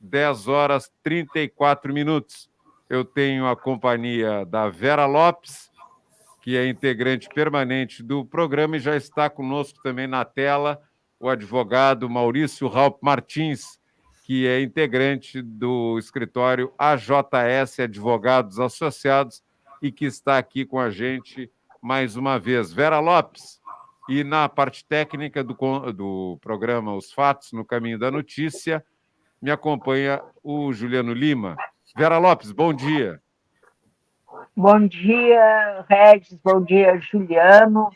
10 horas 34 minutos. Eu tenho a companhia da Vera Lopes, que é integrante permanente do programa, e já está conosco também na tela o advogado Maurício Raup Martins, que é integrante do escritório AJS Advogados Associados e que está aqui com a gente mais uma vez. Vera Lopes, e na parte técnica do programa Os Fatos no Caminho da Notícia, me acompanha o Juliano Lima. Vera Lopes, bom dia. Bom dia, Regis, bom dia, Juliano,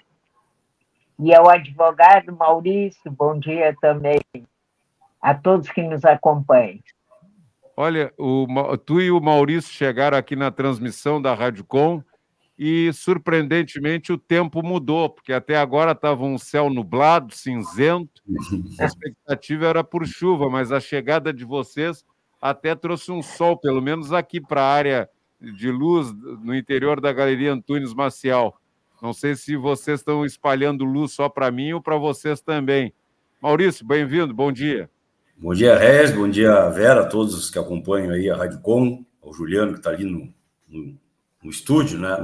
e ao advogado Maurício, bom dia também a todos que nos acompanham. Olha, tu e o Maurício chegaram aqui na transmissão da Rádio Com e, surpreendentemente, o tempo mudou, porque até agora estava um céu nublado, cinzento, a expectativa era por chuva, mas a chegada de vocês até trouxe um sol, pelo menos aqui para a área de luz no interior da Galeria Antunes Maciel. Não sei se vocês estão espalhando luz só para mim ou para vocês também. Maurício, bem-vindo, bom dia. Bom dia, Regis, bom dia, Vera, a todos os que acompanham aí a Rádio Com, ao Juliano, que está ali no estúdio, né,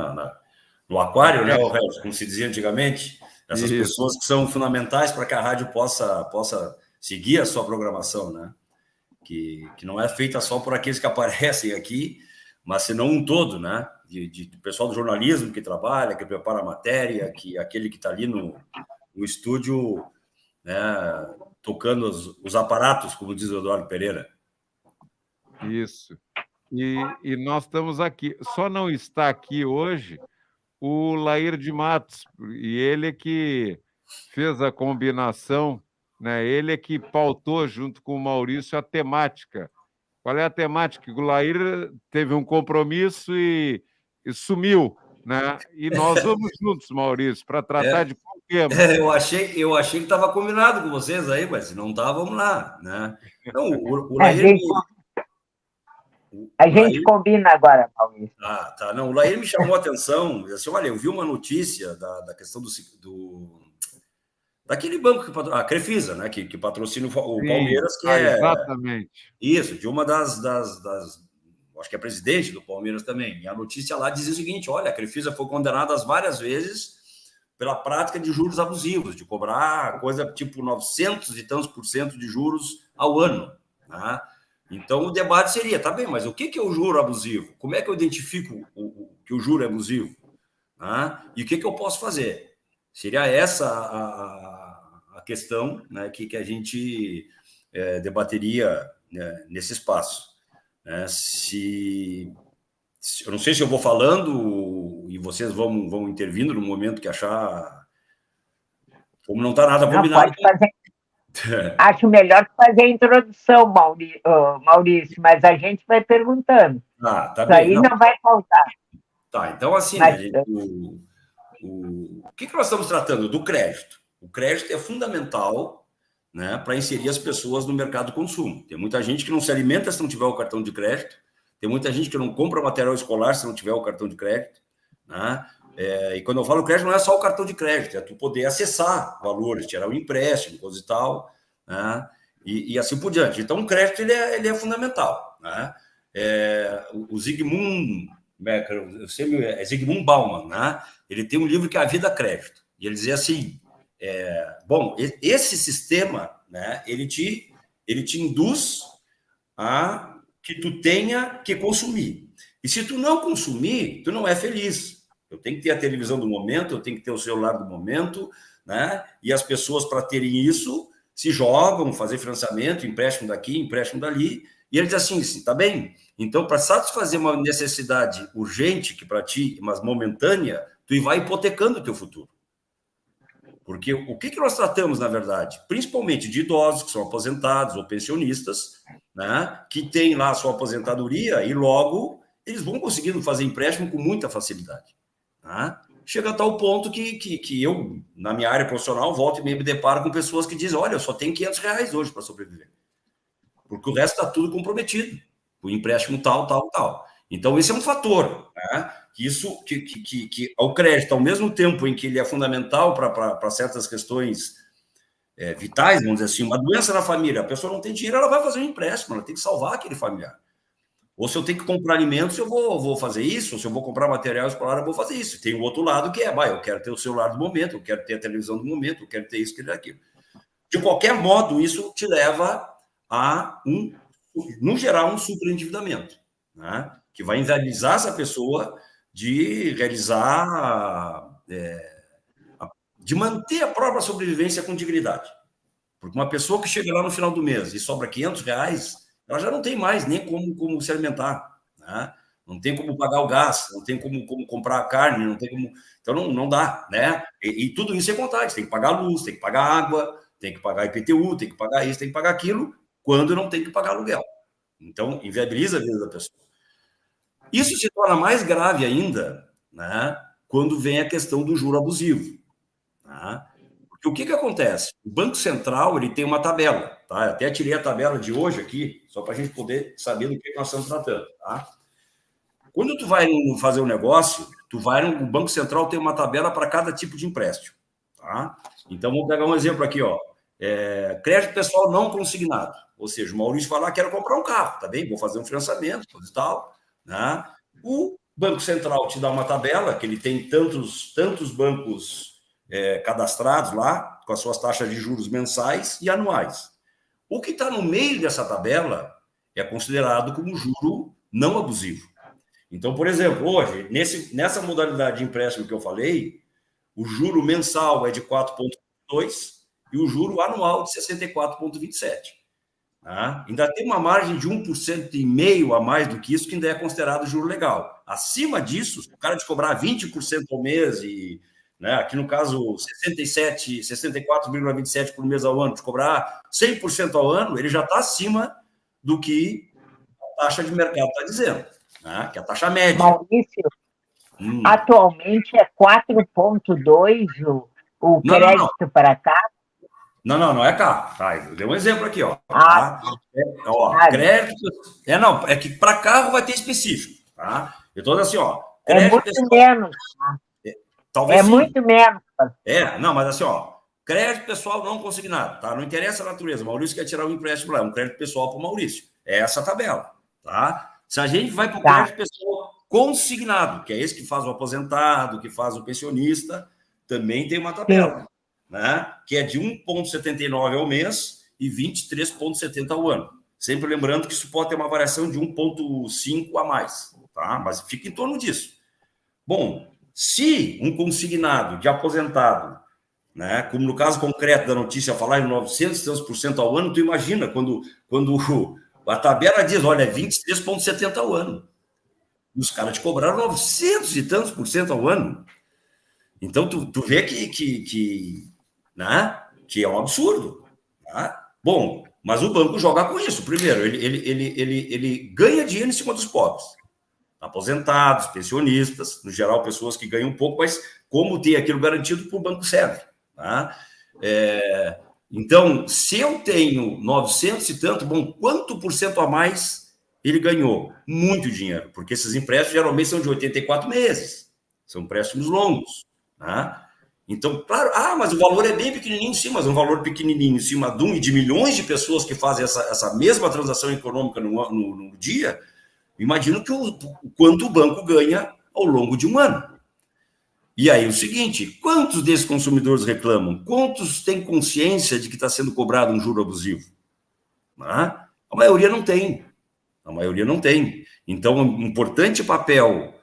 no aquário, né, o Regis, como se dizia antigamente, essas pessoas que são fundamentais para que a rádio possa seguir a sua programação, né, que não é feita só por aqueles que aparecem aqui, mas senão um todo, né, do pessoal do jornalismo que trabalha, que prepara a matéria, que aquele que está ali no estúdio, né, tocando os aparatos, como diz o Eduardo Pereira. Isso. E nós estamos aqui. Só não está aqui hoje o Lair de Matos, e ele é que fez a combinação, né? Ele é que pautou, junto com o Maurício, a temática. Qual é a temática? O Lair teve um compromisso e sumiu, né? E nós vamos juntos, Maurício, para tratar de qual tema? Eu achei que estava combinado com vocês aí, mas se não está, vamos lá, né? Então, o Lair... A gente combina agora, Maurício. Ah, tá. Não, o Lair me chamou a atenção. Assim, olha, eu vi uma notícia da questão daquele banco que patrocina, a Crefisa, né? Que patrocina o Palmeiras, que é... Exatamente. Isso, de uma das acho que é presidente do Palmeiras também. E a notícia lá dizia o seguinte: olha, a Crefisa foi condenada várias vezes pela prática de juros abusivos, de cobrar coisa tipo 900 e tantos % de juros ao ano, né? Então, o debate seria, tá bem, mas o que é o juro abusivo? Como é que eu identifico que o juro é abusivo? Né? E o que eu posso fazer? Seria essa a questão, né, que a gente debateria, né, nesse espaço. Né? Eu não sei se eu vou falando e vocês vão intervindo no momento que achar... Como não está nada combinado... Pode fazer. Acho melhor fazer a introdução, Maurício, mas a gente vai perguntando. Tá isso bem, aí não vai faltar. Tá, então assim, mas... o que nós estamos tratando? Do crédito. O crédito é fundamental, né, para inserir as pessoas no mercado de consumo. Tem muita gente que não se alimenta se não tiver o cartão de crédito, tem muita gente que não compra material escolar se não tiver o cartão de crédito, né? E quando eu falo crédito, não é só o cartão de crédito, é tu poder acessar valores, tirar um empréstimo, coisa e tal, né? E assim por diante. Então, o crédito ele é fundamental, né? O Zygmunt Bauman, né? Ele tem um livro que é A Vida Crédito, e ele dizia assim: bom, esse sistema, né, ele te induz a que tu tenha que consumir. E se tu não consumir, tu não é feliz. Eu tenho que ter a televisão do momento, eu tenho que ter o celular do momento, né? E as pessoas, para terem isso, se jogam, fazer financiamento, empréstimo daqui, empréstimo dali. E ele diz assim, tá bem? Então, para satisfazer uma necessidade urgente, que para ti, mas momentânea, tu vai hipotecando o teu futuro. Porque o que nós tratamos, na verdade? Principalmente de idosos que são aposentados ou pensionistas, né? Que têm lá a sua aposentadoria e logo eles vão conseguindo fazer empréstimo com muita facilidade. Né? Chega a tal ponto que eu, na minha área profissional, volto e me deparo com pessoas que dizem: olha, eu só tenho R$500 hoje para sobreviver. Porque o resto está tudo comprometido. O empréstimo tal. Então, esse é um fator, né? Que o crédito, ao mesmo tempo em que ele é fundamental para certas questões vitais, vamos dizer assim, uma doença na família, a pessoa não tem dinheiro, ela vai fazer um empréstimo, ela tem que salvar aquele familiar. Ou se eu tenho que comprar alimentos, eu vou fazer isso, ou se eu vou comprar material escolar, eu vou fazer isso. Tem o outro lado que eu quero ter o celular do momento, eu quero ter a televisão do momento, eu quero ter isso, aquilo. De qualquer modo, isso te leva a, no geral, um superendividamento, né? Que vai inviabilizar essa pessoa de realizar, de manter a própria sobrevivência com dignidade. Porque uma pessoa que chega lá no final do mês e sobra R$500, ela já não tem mais nem como se alimentar, né? Não tem como pagar o gás, não tem como comprar a carne, não tem como... Então, não dá, né? E tudo isso é contagem. Tem que pagar a luz, tem que pagar a água, tem que pagar IPTU, tem que pagar isso, tem que pagar aquilo, quando não tem que pagar aluguel. Então, inviabiliza a vida da pessoa. Isso se torna mais grave ainda, né, quando vem a questão do juro abusivo. Né? Porque o que acontece? O Banco Central ele tem uma tabela. Tá? Eu até tirei a tabela de hoje aqui, só para a gente poder saber do que nós estamos tratando. Tá? Quando tu vai fazer um negócio, o Banco Central tem uma tabela para cada tipo de empréstimo. Tá? Então, vamos pegar um exemplo aqui, ó. Crédito pessoal não consignado. Ou seja, o Maurício vai lá, quero comprar um carro, tá bem? Vou fazer um financiamento, coisa e tal. Né? O Banco Central te dá uma tabela, que ele tem tantos bancos cadastrados lá, com as suas taxas de juros mensais e anuais. O que está no meio dessa tabela é considerado como juro não abusivo. Então, por exemplo, hoje, nessa modalidade de empréstimo que eu falei, o juro mensal é de 4,2 e o juro anual de 64,27. Tá? Ainda tem uma margem de 1,5% a mais do que isso, que ainda é considerado juro legal. Acima disso, se o cara te cobrar 20% ao mês, e, né, aqui no caso 64,27 por mês ao ano, te cobrar 100% ao ano, ele já está acima do que a taxa de mercado está dizendo, né, que é a taxa média. Maurício, atualmente é 4,2 o crédito para cá? Não é cá. Tá, eu dei um exemplo aqui, ó. Tá? Crédito. É que para carro vai ter específico, tá? Eu tô assim, ó. É muito menos. Talvez sim. Muito menos. Mas assim, ó. Crédito pessoal não consignado, tá? Não interessa a natureza. O Maurício quer tirar um empréstimo lá, um crédito pessoal para o Maurício. É essa tabela, tá? Se a gente vai para o crédito pessoal consignado, que é esse que faz o aposentado, que faz o pensionista, também tem uma tabela. Sim. Né? Que é de 1,79 ao mês e 23,70 ao ano. Sempre lembrando que isso pode ter uma variação de 1,5 a mais, tá? Mas fica em torno disso. Bom, se um consignado de aposentado, né, como no caso concreto da notícia falar em 900% ao ano, tu imagina quando a tabela diz, olha, 23,70 ao ano. E os caras te cobraram 900 e tantos por cento ao ano. Então, tu vê né, que é um absurdo. Tá? Bom, mas o banco joga com isso. Primeiro, ele ganha dinheiro em cima dos pobres. Aposentados, pensionistas, no geral, pessoas que ganham um pouco, mas como tem aquilo garantido, para o banco serve. Tá? Então, se eu tenho 900 e tanto, bom, quanto por cento a mais ele ganhou? Muito dinheiro, porque esses empréstimos geralmente são de 84 meses. São empréstimos longos. Tá? Então, claro, mas o valor é bem pequenininho, sim, mas um valor pequenininho em cima de milhões de pessoas que fazem essa mesma transação econômica no dia, imagino que o quanto o banco ganha ao longo de um ano. E aí o seguinte, quantos desses consumidores reclamam? Quantos têm consciência de que está sendo cobrado um juro abusivo? A maioria não tem. A maioria não tem. Então, um importante papel...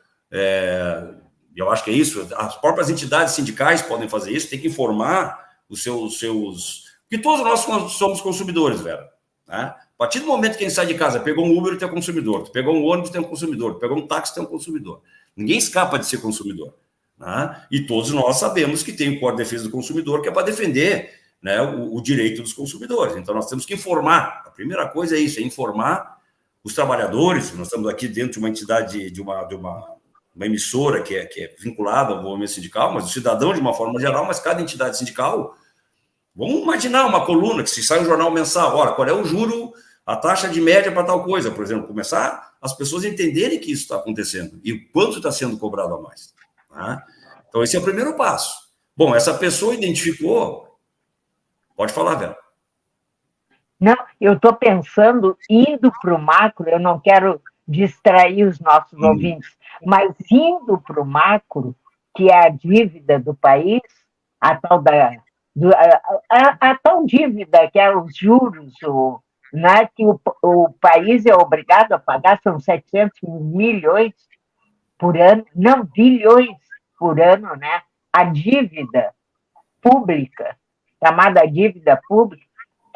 eu acho que é isso, as próprias entidades sindicais podem fazer isso, tem que informar os seus... Porque todos nós somos consumidores, velho. Né? A partir do momento que quem sai de casa pegou um Uber, tem um consumidor. Tu pegou um ônibus, tem um consumidor. Tu pegou um táxi, tem um consumidor. Ninguém escapa de ser consumidor. Né? E todos nós sabemos que tem o Código de Defesa do Consumidor, que é para defender, né, o direito dos consumidores. Então, nós temos que informar. A primeira coisa é isso, é informar os trabalhadores. Nós estamos aqui dentro de uma entidade, de uma emissora que é vinculada ao movimento sindical, mas o cidadão de uma forma geral, mas cada entidade sindical, vamos imaginar uma coluna que se sai um jornal mensal, olha, qual é o juro, a taxa de média para tal coisa, por exemplo, começar as pessoas entenderem que isso está acontecendo e o quanto está sendo cobrado a mais. Tá? Então, esse é o primeiro passo. Bom, essa pessoa identificou, Pode falar, Vera. Não, eu estou pensando, indo para o macro, eu não quero distrair os nossos ouvintes, mas indo para o macro, que é a dívida do país, a tal, a tal dívida que é os juros, né, que o país é obrigado a pagar, são 700 milhões por ano, não, bilhões por ano, né? A dívida pública, chamada dívida pública,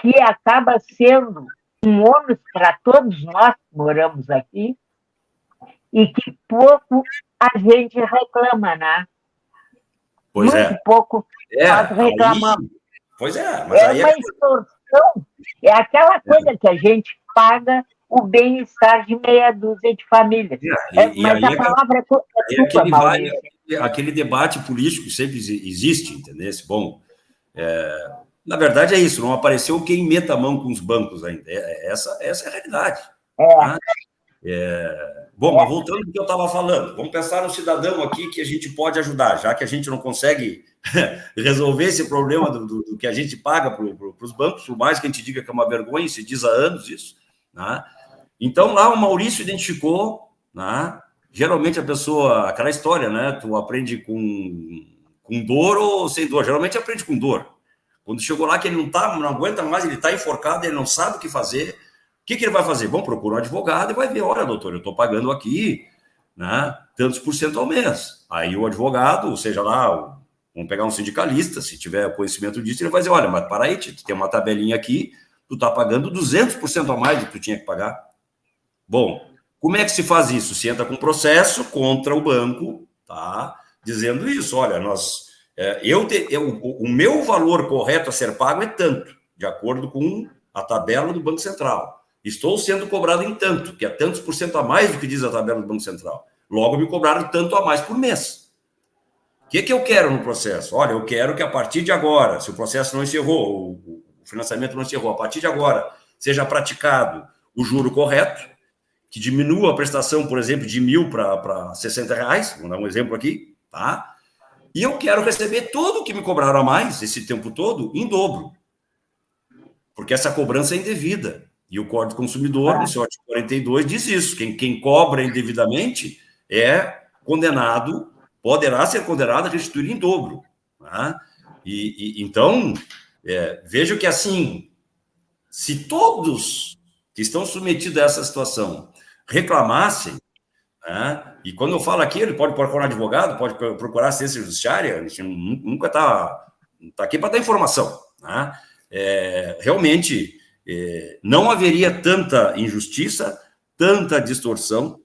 que acaba sendo um ônus para todos nós que moramos aqui e que pouco a gente reclama, né? Pois Muito é. pouco nós reclamamos. Aí, pois é, mas é aí uma extorsão, é aquela coisa que a gente paga o bem-estar de meia dúzia de famílias. Mas a palavra é tua, Maurício. Aquele debate político que sempre existe, entendeu? Bom, na verdade é isso, não apareceu quem meta a mão com os bancos ainda. Essa é a realidade. Tá? Bom, mas voltando ao que eu estava falando, vamos pensar no cidadão aqui que a gente pode ajudar, já que a gente não consegue resolver esse problema do que a gente paga para os bancos, por mais que a gente diga que é uma vergonha, se diz há anos isso. Né? Então, lá o Maurício identificou, né? Geralmente a pessoa, aquela história, né? Tu aprende com dor ou sem dor? Geralmente aprende com dor. Quando chegou lá que ele não aguenta mais, ele está enforcado, ele não sabe o que fazer. O que ele vai fazer? Bom, procura um advogado e vai ver, olha, doutor, eu estou pagando aqui, né, tantos % ao mês. Aí o advogado, seja lá, vamos pegar um sindicalista, se tiver conhecimento disso, ele vai dizer, olha, mas para aí, tu tem uma tabelinha aqui, tu está pagando 200% a mais do que tu tinha que pagar. Bom, como é que se faz isso? Se entra com processo contra o banco, tá? Dizendo isso, olha, o meu valor correto a ser pago é tanto, de acordo com a tabela do Banco Central. Estou sendo cobrado em tanto, que é tantos % a mais do que diz a tabela do Banco Central. Logo, me cobraram tanto a mais por mês. O que eu quero no processo? Olha, eu quero que a partir de agora, se o processo não encerrou, o financiamento não encerrou, a partir de agora, seja praticado o juro correto, que diminua a prestação, por exemplo, de R$1.000 para R$60, vou dar um exemplo aqui, tá? E eu quero receber tudo o que me cobraram a mais, esse tempo todo, em dobro. Porque essa cobrança é indevida. E o Código do Consumidor, no seu artigo 42, diz isso. Quem cobra indevidamente é condenado, poderá ser condenado a restituir em dobro. Tá? Então, vejo que, assim, se todos que estão submetidos a essa situação reclamassem, né? E quando eu falo aqui, ele pode procurar um advogado, pode procurar assistência judiciária, a gente nunca está aqui para dar informação. Né? Realmente, não haveria tanta injustiça, tanta distorção,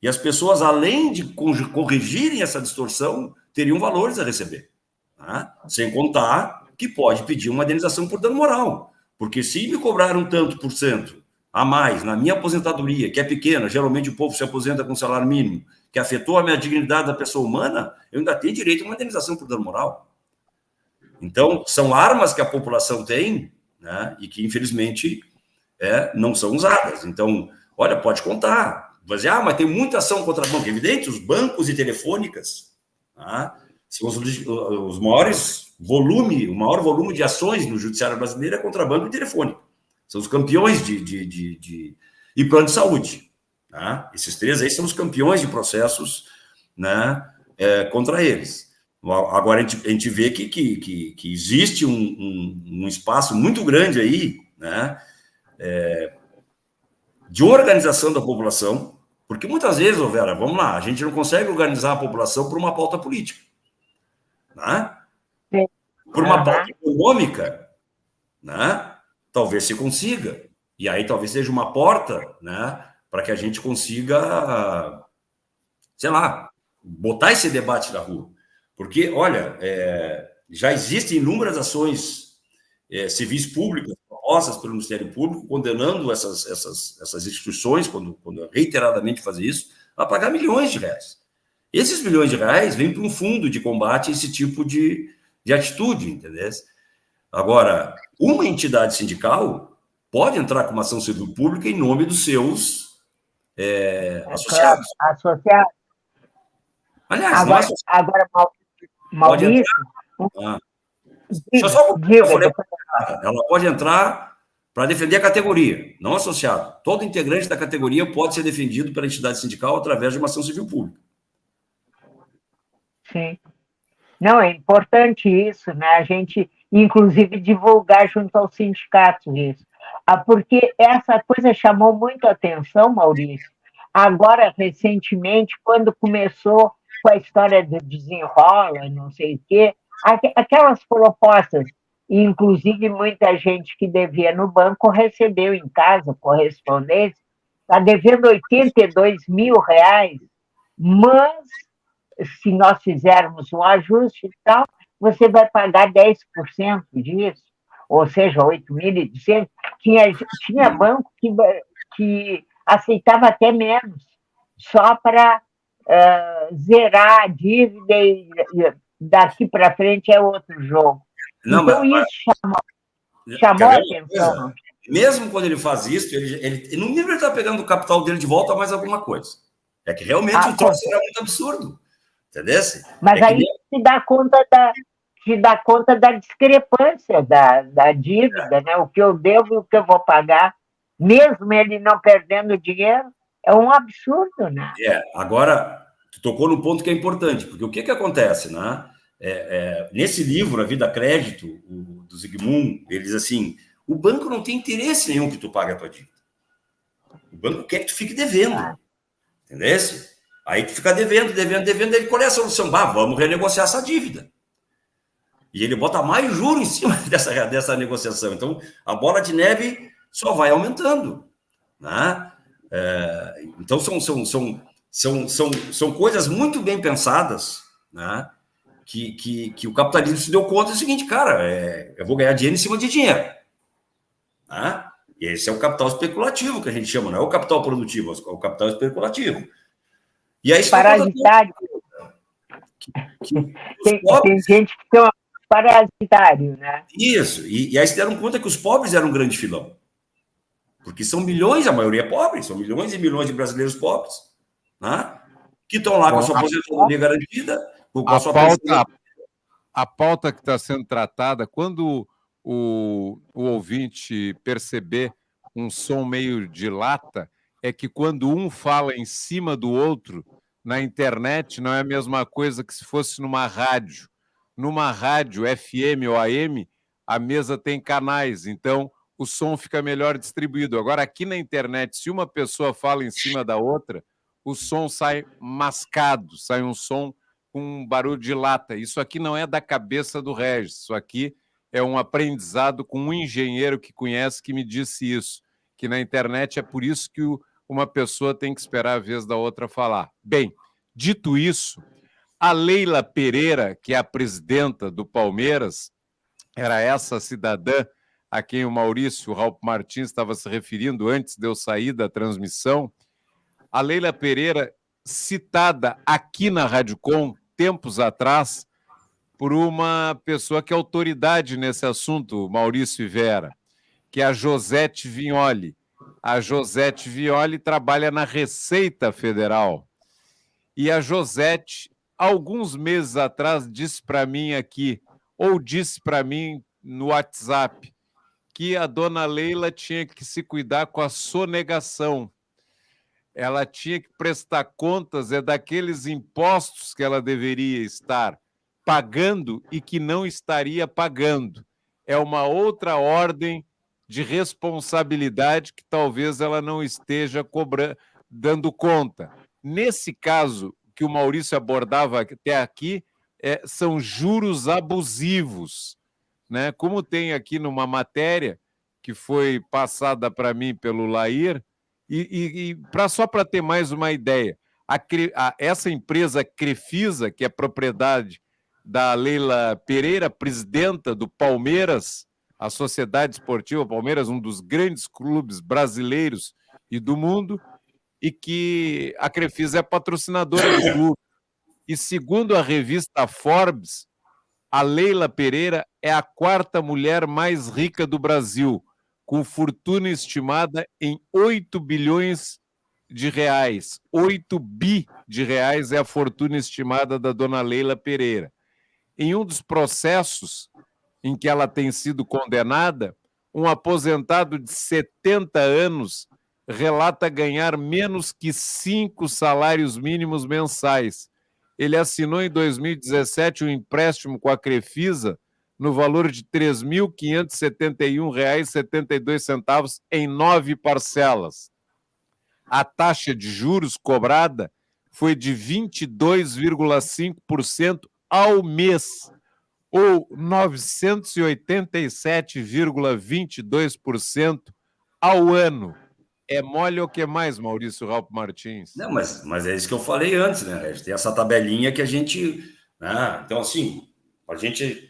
e as pessoas, além de corrigirem essa distorção, teriam valores a receber. Né? Sem contar que pode pedir uma indenização por dano moral, porque se me cobraram tanto por cento a mais na minha aposentadoria, que é pequena, geralmente o povo se aposenta com salário mínimo, que afetou a minha dignidade da pessoa humana, eu ainda tenho direito a uma indenização por dano moral. Então, são armas que a população tem, né, e que, infelizmente, não são usadas. Então, olha, pode contar. Vai dizer, mas tem muita ação contra banco. Evidente, os bancos e telefônicas, tá, são os maiores o maior volume de ações no judiciário brasileiro é contra banco e telefônica. São os campeões e plano de saúde. Tá? Esses três aí são os campeões de processos, né, contra eles. Agora, a gente vê que existe um espaço muito grande aí, né, de organização da população, porque muitas vezes, Vera, vamos lá, a gente não consegue organizar a população por uma pauta política. Né? Por uma pauta econômica, né? Talvez se consiga. E aí talvez seja uma porta, né, para que a gente consiga, sei lá, botar esse debate na rua. Porque, olha, já existem inúmeras ações civis públicas propostas pelo Ministério Público condenando essas instituições, quando reiteradamente fazem isso, a pagar milhões de reais. Esses milhões de reais vêm para um fundo de combate a esse tipo de atitude, entendeu? Agora, uma entidade sindical pode entrar com uma ação civil pública em nome dos seus associados. Associados. Aliás, agora Maurício, Deixa eu só Diga, ela pode entrar para defender a categoria, não associado. Todo integrante da categoria pode ser defendido pela entidade sindical através de uma ação civil pública. Sim. Não, é importante isso, né? A gente, inclusive, divulgar junto aos sindicatos isso. Porque essa coisa chamou muito a atenção, Maurício. Agora, recentemente, quando começou com a história do desenrola, não sei o quê, aquelas propostas, inclusive muita gente que devia no banco recebeu em casa correspondência, está devendo R$ 82 mil, mas se nós fizermos um ajuste e tal, você vai pagar 10% disso, ou seja, 8.200. Tinha banco que aceitava até menos, só para zerar a dívida e daqui para frente é outro jogo. Não, então, isso chamou a atenção. Mesmo quando ele faz isso, ele no nível ele está pegando o capital dele de volta mais alguma coisa. É que realmente o troço era muito absurdo. Entendeu? Mas aí se dá conta da discrepância da dívida, né? O que eu devo e o que eu vou pagar, mesmo ele não perdendo dinheiro, é um absurdo, né? Agora, tu tocou no ponto que é importante, porque o que acontece, né? Nesse livro, A Vida Crédito, do Zygmunt, ele diz assim, o banco não tem interesse nenhum que tu pague a tua dívida. O banco quer que tu fique devendo. Entendeu? Aí tu fica devendo, ele qual é a solução? Vamos renegociar essa dívida. E ele bota mais juros em cima dessa negociação. Então, a bola de neve só vai aumentando. Né? Então, são coisas muito bem pensadas, né? que o capitalismo se deu conta do seguinte, cara, eu vou ganhar dinheiro em cima de dinheiro. Né? E esse é o capital especulativo que a gente chama, não é o capital produtivo, é o capital especulativo. E aí parasitário. Tem gente que chama parasitário, né? Isso, e aí se deram conta que os pobres eram um grande filão. Porque são milhões, a maioria é pobre, são milhões e milhões de brasileiros pobres, né? Que estão lá com a sua aposentadoria garantida, com a sua pensão. A pauta que está sendo tratada, quando o ouvinte perceber um som meio de lata, é que quando um fala em cima do outro, na internet não é a mesma coisa que se fosse numa rádio. Numa rádio FM ou AM, a mesa tem canais, então o som fica melhor distribuído. Agora, aqui na internet, se uma pessoa fala em cima da outra, o som sai mascado, sai um som com um barulho de lata. Isso aqui não é da cabeça do Regis, isso aqui é um aprendizado com um engenheiro que conhece que me disse isso, que na internet é por isso que uma pessoa tem que esperar a vez da outra falar. Bem, dito isso, a Leila Pereira, que é a presidenta do Palmeiras, era essa cidadã a quem o Maurício Raup Martins estava se referindo antes de eu sair da transmissão. A Leila Pereira, citada aqui na Rádio Com, tempos atrás, por uma pessoa que é autoridade nesse assunto, Maurício e Vera, que é a Josete Vignoli. A Josete Vignoli trabalha na Receita Federal. E a Josete, alguns meses atrás, disse para mim aqui, ou disse para mim no WhatsApp, que a dona Leila tinha que se cuidar com a sonegação. Ela tinha que prestar contas daqueles impostos que ela deveria estar pagando e que não estaria pagando. É uma outra ordem de responsabilidade que talvez ela não esteja dando conta. Nesse caso que o Maurício abordava até aqui, são juros abusivos, né? Como tem aqui numa matéria que foi passada para mim pelo Lair, só para ter mais uma ideia, essa empresa Crefisa, que é propriedade da Leila Pereira, presidenta do Palmeiras, a Sociedade Esportiva Palmeiras, um dos grandes clubes brasileiros e do mundo, e que a Crefisa é patrocinadora do clube. E segundo a revista Forbes, a Leila Pereira é a quarta mulher mais rica do Brasil, com fortuna estimada em 8 bilhões de reais. 8 bi de reais é a fortuna estimada da dona Leila Pereira. Em um dos processos em que ela tem sido condenada, um aposentado de 70 anos relata ganhar menos que 5 salários mínimos mensais. Ele assinou em 2017 um empréstimo com a Crefisa no valor de R$ 3.571,72 em 9 parcelas. A taxa de juros cobrada foi de 22,5% ao mês, ou 987,22% ao ano. É mole ou que mais, Maurício Raupo Martins? Não, mas é isso que eu falei antes, né, Regis? Tem essa tabelinha que a gente... Né? Então, assim, a gente...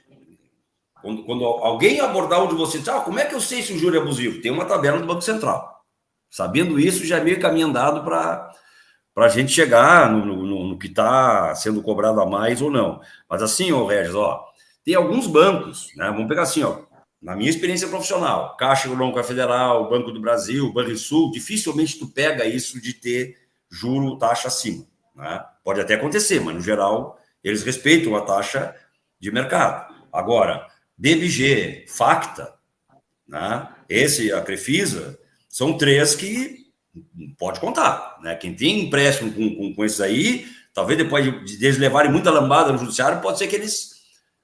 Quando alguém abordar onde você... como é que eu sei se o juro é abusivo? Tem uma tabela do Banco Central. Sabendo isso, já é meio caminho andado para a gente chegar no que está sendo cobrado a mais ou não. Mas assim, Regis, tem alguns bancos, né? Vamos pegar assim, na minha experiência profissional, Caixa Econômica Federal, Banco do Brasil, Banrisul, dificilmente tu pega isso de ter juro, taxa acima, né? Pode até acontecer, mas no geral eles respeitam a taxa de mercado. Agora, BMG, Facta, né? A Crefisa, são 3 que pode contar, né? Quem tem empréstimo com esses aí, talvez depois de eles levarem muita lambada no judiciário, pode ser que eles,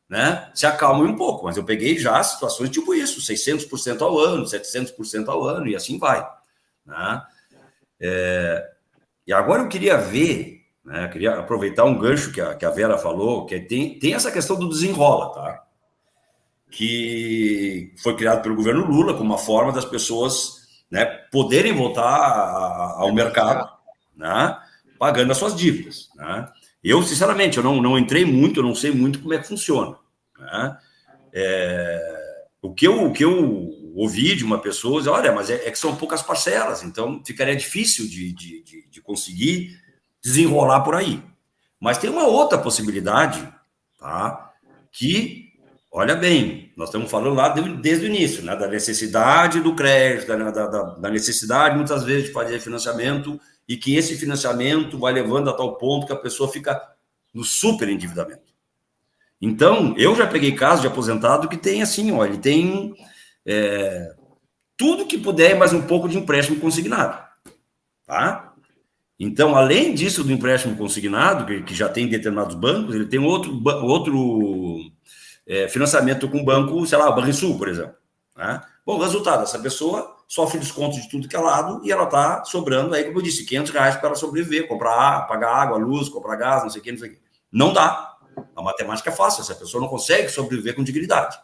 né, se acalmem um pouco. Mas eu peguei já situações tipo isso, 600% ao ano, 700% ao ano, e assim vai, né? E agora eu queria ver, né, queria aproveitar um gancho que a Vera falou, que tem essa questão do desenrola, tá? Que foi criado pelo governo Lula como uma forma das pessoas, né, poderem voltar ao mercado, né, pagando as suas dívidas, né? Eu, sinceramente, eu não entrei muito, eu não sei muito como é que funciona, né? O que eu ouvi de uma pessoa, dizer, olha, mas é que são poucas parcelas, então ficaria difícil de conseguir desenrolar por aí. Mas tem uma outra possibilidade, tá? Que, olha bem, nós estamos falando lá desde o início, né, da necessidade do crédito, da necessidade, muitas vezes, de fazer financiamento, e que esse financiamento vai levando a tal ponto que a pessoa fica no super endividamento. Então, eu já peguei casos de aposentado que tem assim, ele tem tudo que puder, mais um pouco de empréstimo consignado, tá? Então, além disso do empréstimo consignado, que já tem em determinados bancos, ele tem outro financiamento com o banco, sei lá, o Banrisul, por exemplo, né? Bom, resultado, essa pessoa sofre desconto de tudo que é lado e ela está sobrando aí, como eu disse, R$500 para ela sobreviver, pagar água, luz, comprar gás, não sei o que, não sei o que. Não dá. A matemática é fácil, essa pessoa não consegue sobreviver com dignidade.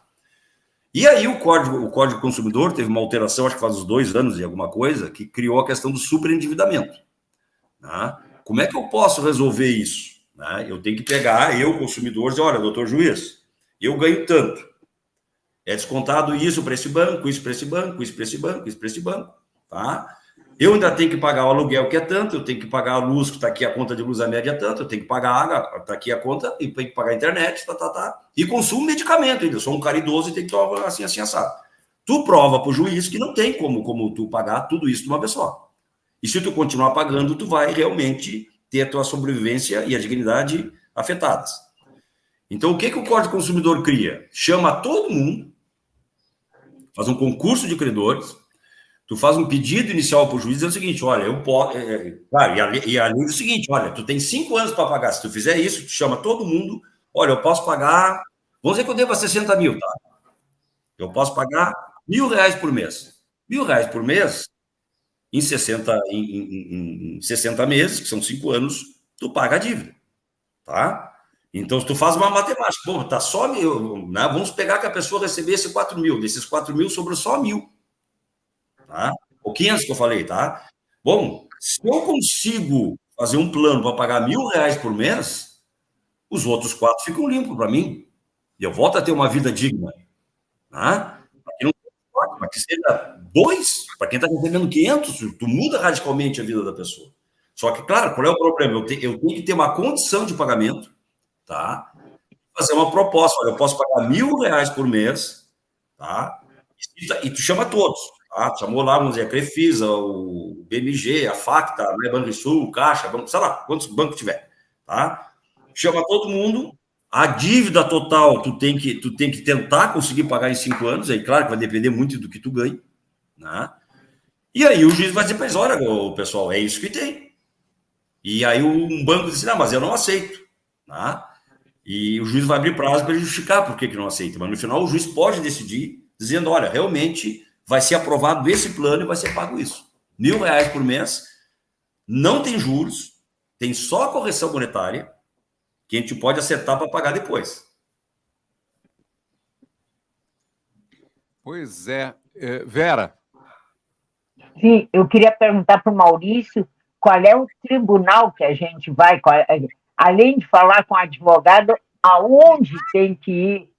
E aí o Código Consumidor teve uma alteração, acho que faz uns 2 anos e alguma coisa, que criou a questão do superendividamento, né? Como é que eu posso resolver isso, né? Eu tenho que pegar, eu, consumidor, dizer, olha, doutor juiz, eu ganho tanto. É descontado isso para esse banco, isso para esse banco, isso para esse banco, isso para esse banco, tá? Eu ainda tenho que pagar o aluguel, que é tanto, eu tenho que pagar a luz, que está aqui a conta de luz a média é tanto, eu tenho que pagar a água, está aqui a conta, e tenho que pagar a internet, e consumo medicamento ainda. Eu sou um cara idoso e tenho que tomar assim, assado. Tu prova para o juiz que não tem como tu pagar tudo isso de uma vez só. E se tu continuar pagando, tu vai realmente ter a tua sobrevivência e a dignidade afetadas. Então, o que o Código Consumidor cria? Chama todo mundo, faz um concurso de credores, tu faz um pedido inicial para o juiz, dizendo o seguinte, olha, eu posso... Claro, e a lei diz o seguinte, olha, tu tem 5 anos para pagar, se tu fizer isso, tu chama todo mundo, olha, eu posso pagar... Vamos dizer que eu devo 60 mil, tá? Eu posso pagar R$1.000 por mês. R$1.000 por mês, em 60 meses, que são 5 anos, tu paga a dívida, tá? Então, se tu faz uma matemática, bom, tá só 1.000, né? Vamos pegar que a pessoa recebesse 4 mil, desses 4 mil sobrou só 1.000, tá? Ou 500 que eu falei, tá? Bom, se eu consigo fazer um plano para pagar R$1.000 por mês, os outros 4 ficam limpos para mim, e eu volto a ter uma vida digna, tá? Para que seja 2, para quem está recebendo 500, tu muda radicalmente a vida da pessoa. Só que, claro, qual é o problema? Eu tenho que ter uma condição de pagamento, tá? Fazer uma proposta, olha, eu posso pagar R$1.000 por mês, tá? E tu chama todos, tá? Tu chamou lá, vamos dizer, a Crefisa, o BMG, a Facta, a Banrisul, Caixa, sei lá, quantos bancos tiver, tá? Chama todo mundo, A dívida total, tu tem que tentar conseguir pagar em 5 anos, aí claro que vai depender muito do que tu ganha, né? E aí o juiz vai dizer para eles, olha, pessoal, é isso que tem. E aí um banco diz, não, mas eu não aceito, né? E o juiz vai abrir prazo para ele justificar por que não aceita, mas no final o juiz pode decidir, dizendo, olha, realmente vai ser aprovado esse plano e vai ser pago isso. R$ 1.000 por mês, não tem juros, tem só a correção monetária, que a gente pode acertar para pagar depois. Pois é. Vera. Sim, eu queria perguntar para o Maurício qual é o tribunal que a gente vai, além de falar com o advogado, aonde tem que ir?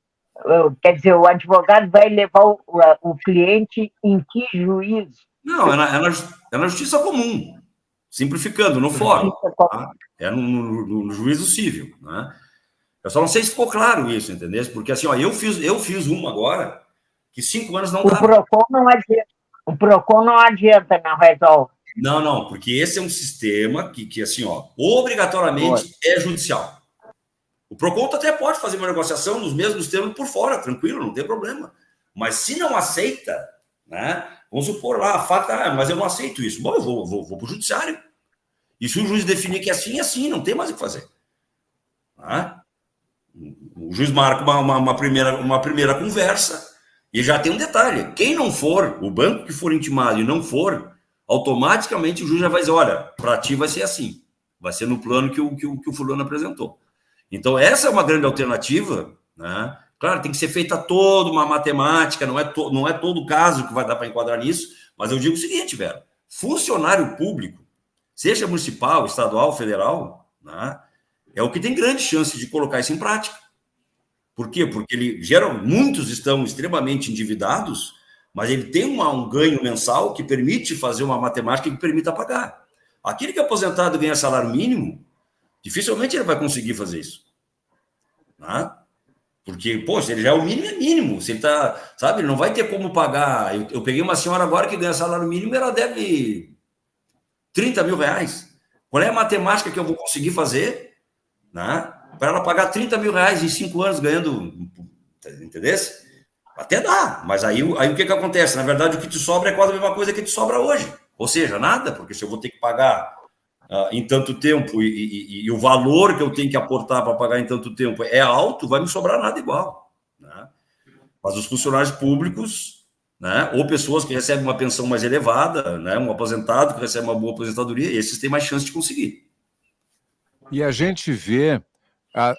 Quer dizer, o advogado vai levar o cliente em que juízo? Não, é na justiça comum, simplificando, no fórum. Tá? É no juízo civil, né? Eu só não sei se ficou claro isso, entendeu? Porque assim, ó, eu fiz uma agora que 5 anos não dá. O PROCON não adianta, não resolve. Não, porque esse é um sistema que assim, ó, obrigatoriamente é judicial. O PROCON até pode fazer uma negociação nos mesmos termos por fora, tranquilo, não tem problema. Mas se não aceita, né? Vamos supor lá, a faca, mas eu não aceito isso. Bom, eu vou para o judiciário. E se o juiz definir que é assim, não tem mais o que fazer. Tá? O juiz marca uma primeira conversa e já tem um detalhe. Quem não for, o banco que for intimado e não for, automaticamente o juiz já vai dizer, olha, para ti vai ser assim. Vai ser no plano que o fulano apresentou. Então, essa é uma grande alternativa, né? Claro, tem que ser feita toda uma matemática, não é todo caso que vai dar para enquadrar nisso, mas eu digo o seguinte, velho, funcionário público, seja municipal, estadual, federal, né, é o que tem grande chance de colocar isso em prática. Por quê? Porque muitos estão extremamente endividados, mas ele tem um ganho mensal que permite fazer uma matemática que permita pagar. Aquele que é aposentado e ganha salário mínimo, dificilmente ele vai conseguir fazer isso. Né? Porque, poxa, ele já é o mínimo, é mínimo. Se ele tá, sabe, ele não vai ter como pagar. Eu peguei uma senhora agora que ganha salário mínimo, ela deve R$30 mil. Qual é a matemática que eu vou conseguir fazer, né, para ela pagar R$30 mil em 5 anos ganhando, entendeu? Até dá, mas aí o que acontece? Na verdade, o que te sobra é quase a mesma coisa que te sobra hoje. Ou seja, nada, porque se eu vou ter que pagar em tanto tempo e o valor que eu tenho que aportar para pagar em tanto tempo é alto, vai me sobrar nada igual. Né? Mas os funcionários públicos, né, ou pessoas que recebem uma pensão mais elevada, né, um aposentado que recebe uma boa aposentadoria, esses têm mais chance de conseguir. E a gente vê,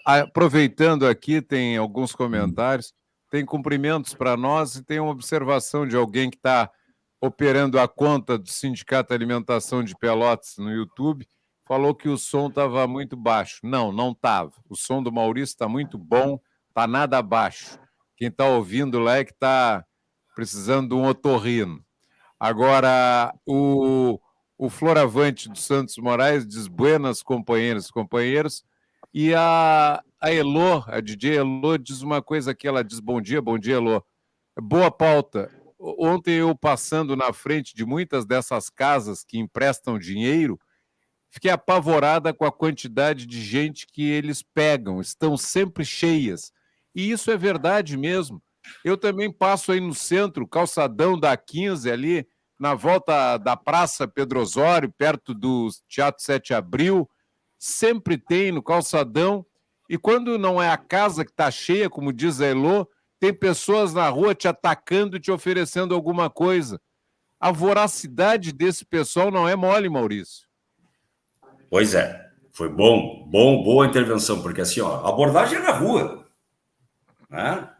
aproveitando aqui, tem alguns comentários, tem cumprimentos para nós e tem uma observação de alguém que está operando a conta do Sindicato Alimentação de Pelotas no YouTube, falou que o som estava muito baixo. Não estava. O som do Maurício está muito bom, está nada baixo. Quem está ouvindo lá é que está precisando de um otorrino. Agora, o Floravante dos Santos Moraes diz buenas, companheiros, e a Elô, a DJ Elô, diz uma coisa que ela diz, bom dia, Elô. Boa pauta. Ontem eu passando na frente de muitas dessas casas que emprestam dinheiro, fiquei apavorada com a quantidade de gente que eles pegam, estão sempre cheias. E isso é verdade mesmo. Eu também passo aí no centro, calçadão da 15 ali, na volta da Praça Pedro Osório, perto do Teatro 7 de Abril, sempre tem no calçadão, e quando não é a casa que está cheia, como diz a Elô, tem pessoas na rua te atacando e te oferecendo alguma coisa. A voracidade desse pessoal não é mole, Maurício. Pois é, foi boa intervenção, porque assim, ó, a abordagem é na rua, né?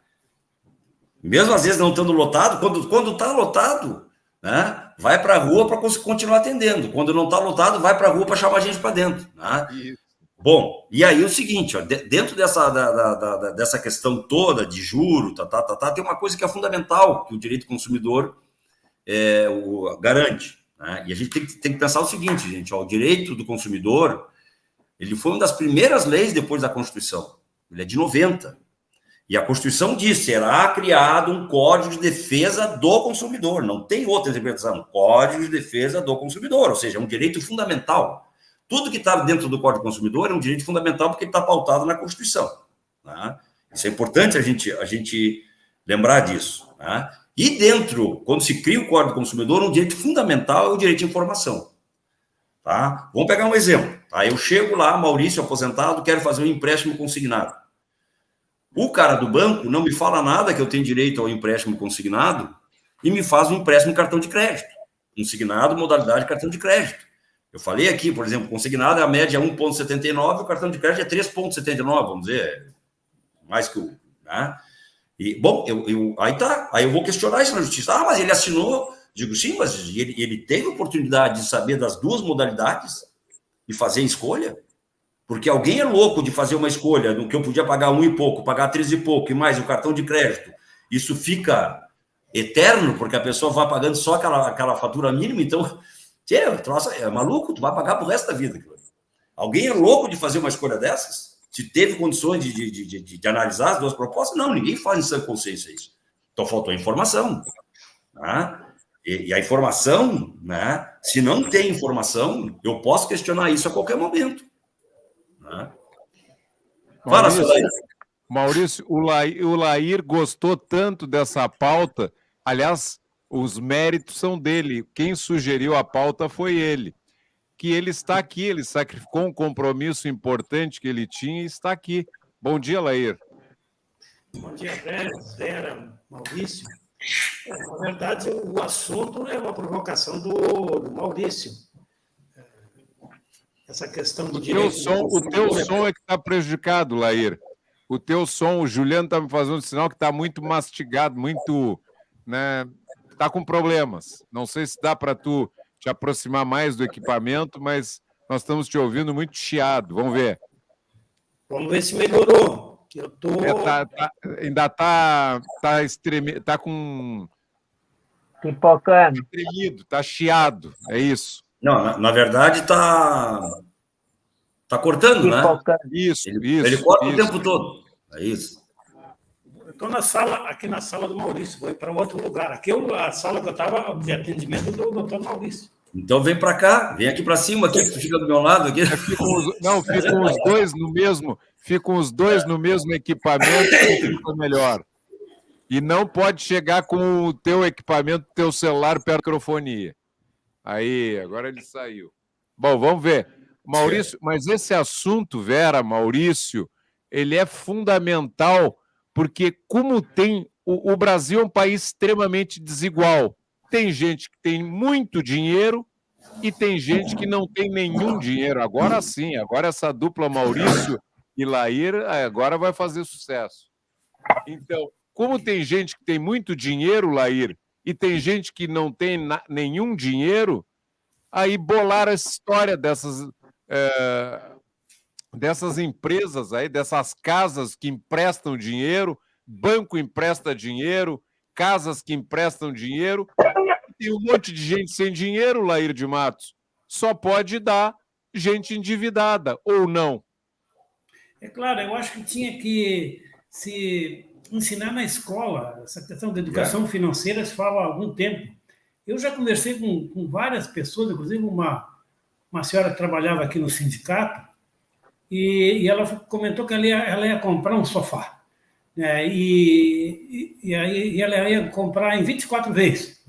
Mesmo às vezes não estando lotado, quando está lotado, né, vai para a rua para continuar atendendo. Quando não está lotado, vai para a rua para chamar a gente para dentro. Né? Bom, e aí o seguinte, ó, dentro dessa questão toda de juro, tem uma coisa que é fundamental, que o direito do consumidor garante. Né? E a gente tem que pensar o seguinte, gente, ó, o direito do consumidor, ele foi uma das primeiras leis depois da Constituição. Ele é de 90. E a Constituição diz, será criado um Código de Defesa do Consumidor. Não tem outra interpretação. Código de Defesa do Consumidor, ou seja, é um direito fundamental. Tudo que está dentro do Código do Consumidor é um direito fundamental porque ele está pautado na Constituição. Né? Isso é importante a gente lembrar disso. Né? E dentro, quando se cria o Código do Consumidor, um direito fundamental é o direito de informação. Tá? Vamos pegar um exemplo. Tá? Eu chego lá, Maurício, aposentado, quero fazer um empréstimo consignado. O cara do banco não me fala nada que eu tenho direito ao empréstimo consignado e me faz um empréstimo cartão de crédito. Consignado, modalidade cartão de crédito. Eu falei aqui, por exemplo, consignado, a média é 1,79, o cartão de crédito é 3,79, vamos dizer, mais que o... Né? E, bom, aí tá, aí eu vou questionar isso na justiça. Mas ele assinou, digo, sim, mas ele teve oportunidade de saber das duas modalidades e fazer a escolha? Porque alguém é louco de fazer uma escolha no que eu podia pagar 1 e pouco, pagar 3 e pouco, e mais o cartão de crédito. Isso fica eterno, porque a pessoa vai pagando só aquela fatura mínima, então, é maluco, tu vai pagar pro resto da vida. Alguém é louco de fazer uma escolha dessas? Se teve condições de analisar as duas propostas? Não, ninguém faz em sã consciência isso. Então, faltou informação. Né? E a informação, né? Se não tem informação, eu posso questionar isso a qualquer momento. Né? Fala, Maurício, o Lair gostou tanto dessa pauta. Aliás, os méritos são dele. Quem sugeriu a pauta foi ele. Que ele está aqui, ele sacrificou um compromisso importante que ele tinha e está aqui. Bom dia, Lair. Bom dia, Vera, Maurício. Na verdade, o assunto é uma provocação do Maurício. Essa questão do direito... O teu som é que está prejudicado, Lair. O teu som, o Juliano está me fazendo sinal que está muito mastigado, muito... né? Está com problemas. Não sei se dá para tu te aproximar mais do equipamento, mas nós estamos te ouvindo muito chiado. Vamos ver. Vamos ver se melhorou. Eu tô... ainda está tá com... Pipocando. Tá tremido, está chiado. É isso. Não, na verdade está cortando, Pipocando. né? Isso. Ele corta o tempo todo. É isso. Eu estou aqui na sala do Maurício, vou ir para outro lugar. Aqui é a sala que eu estava de atendimento do doutor Maurício. Então vem para cá, vem aqui para cima, aqui, tu fica do meu lado aqui. Ficam os dois no mesmo. Ficam os dois no mesmo equipamento, que fica melhor. E não pode chegar com o teu equipamento, teu celular perto da microfonia. Aí, agora ele saiu. Bom, vamos ver. Maurício, mas esse assunto, Vera, Maurício, ele é fundamental, porque como tem... O Brasil é um país extremamente desigual. Tem gente que tem muito dinheiro e tem gente que não tem nenhum dinheiro. Agora sim, agora essa dupla Maurício e Lair agora vai fazer sucesso. Então, como tem gente que tem muito dinheiro, Lair, e tem gente que não tem nenhum dinheiro, aí bolaram essa história dessas empresas aí, dessas casas que emprestam dinheiro, banco empresta dinheiro, casas que emprestam dinheiro. Tem um monte de gente sem dinheiro, Lair de Matos. Só pode dar gente endividada, ou não? É claro, eu acho que tinha que se ensinar na escola. Essa questão da educação financeira se fala há algum tempo. Eu já conversei com várias pessoas, inclusive uma senhora que trabalhava aqui no sindicato, e ela comentou que ela ia comprar um sofá. E ela ia comprar em 24 vezes.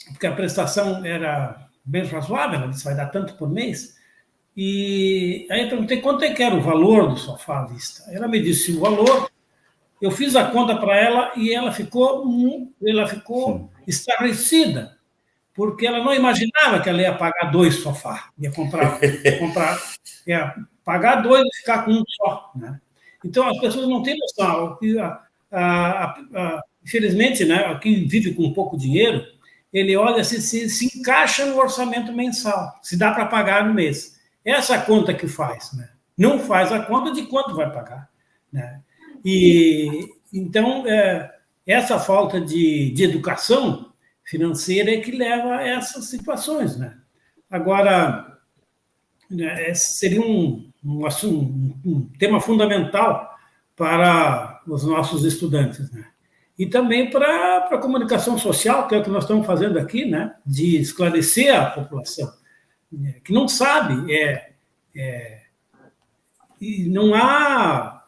Porque a prestação era bem razoável, ela disse, vai dar tanto por mês. E aí eu perguntei quanto é que era o valor do sofá à vista. Ela me disse o valor, eu fiz a conta para ela e ela ficou estarrecida, porque ela não imaginava que ela ia pagar 2 sofás, ia pagar 2 e ficar com um só. Né? Então, as pessoas não têm noção. Infelizmente, né, quem vive com pouco dinheiro, ele olha se encaixa no orçamento mensal, se dá para pagar no mês. Essa é a conta que faz. Né? Não faz a conta de quanto vai pagar. Né? E, então, essa falta de educação financeira é que leva a essas situações. Né? Agora, seria um tema fundamental para os nossos estudantes, né? E também para a comunicação social, que é o que nós estamos fazendo aqui, né? De esclarecer a população, que não sabe, E não há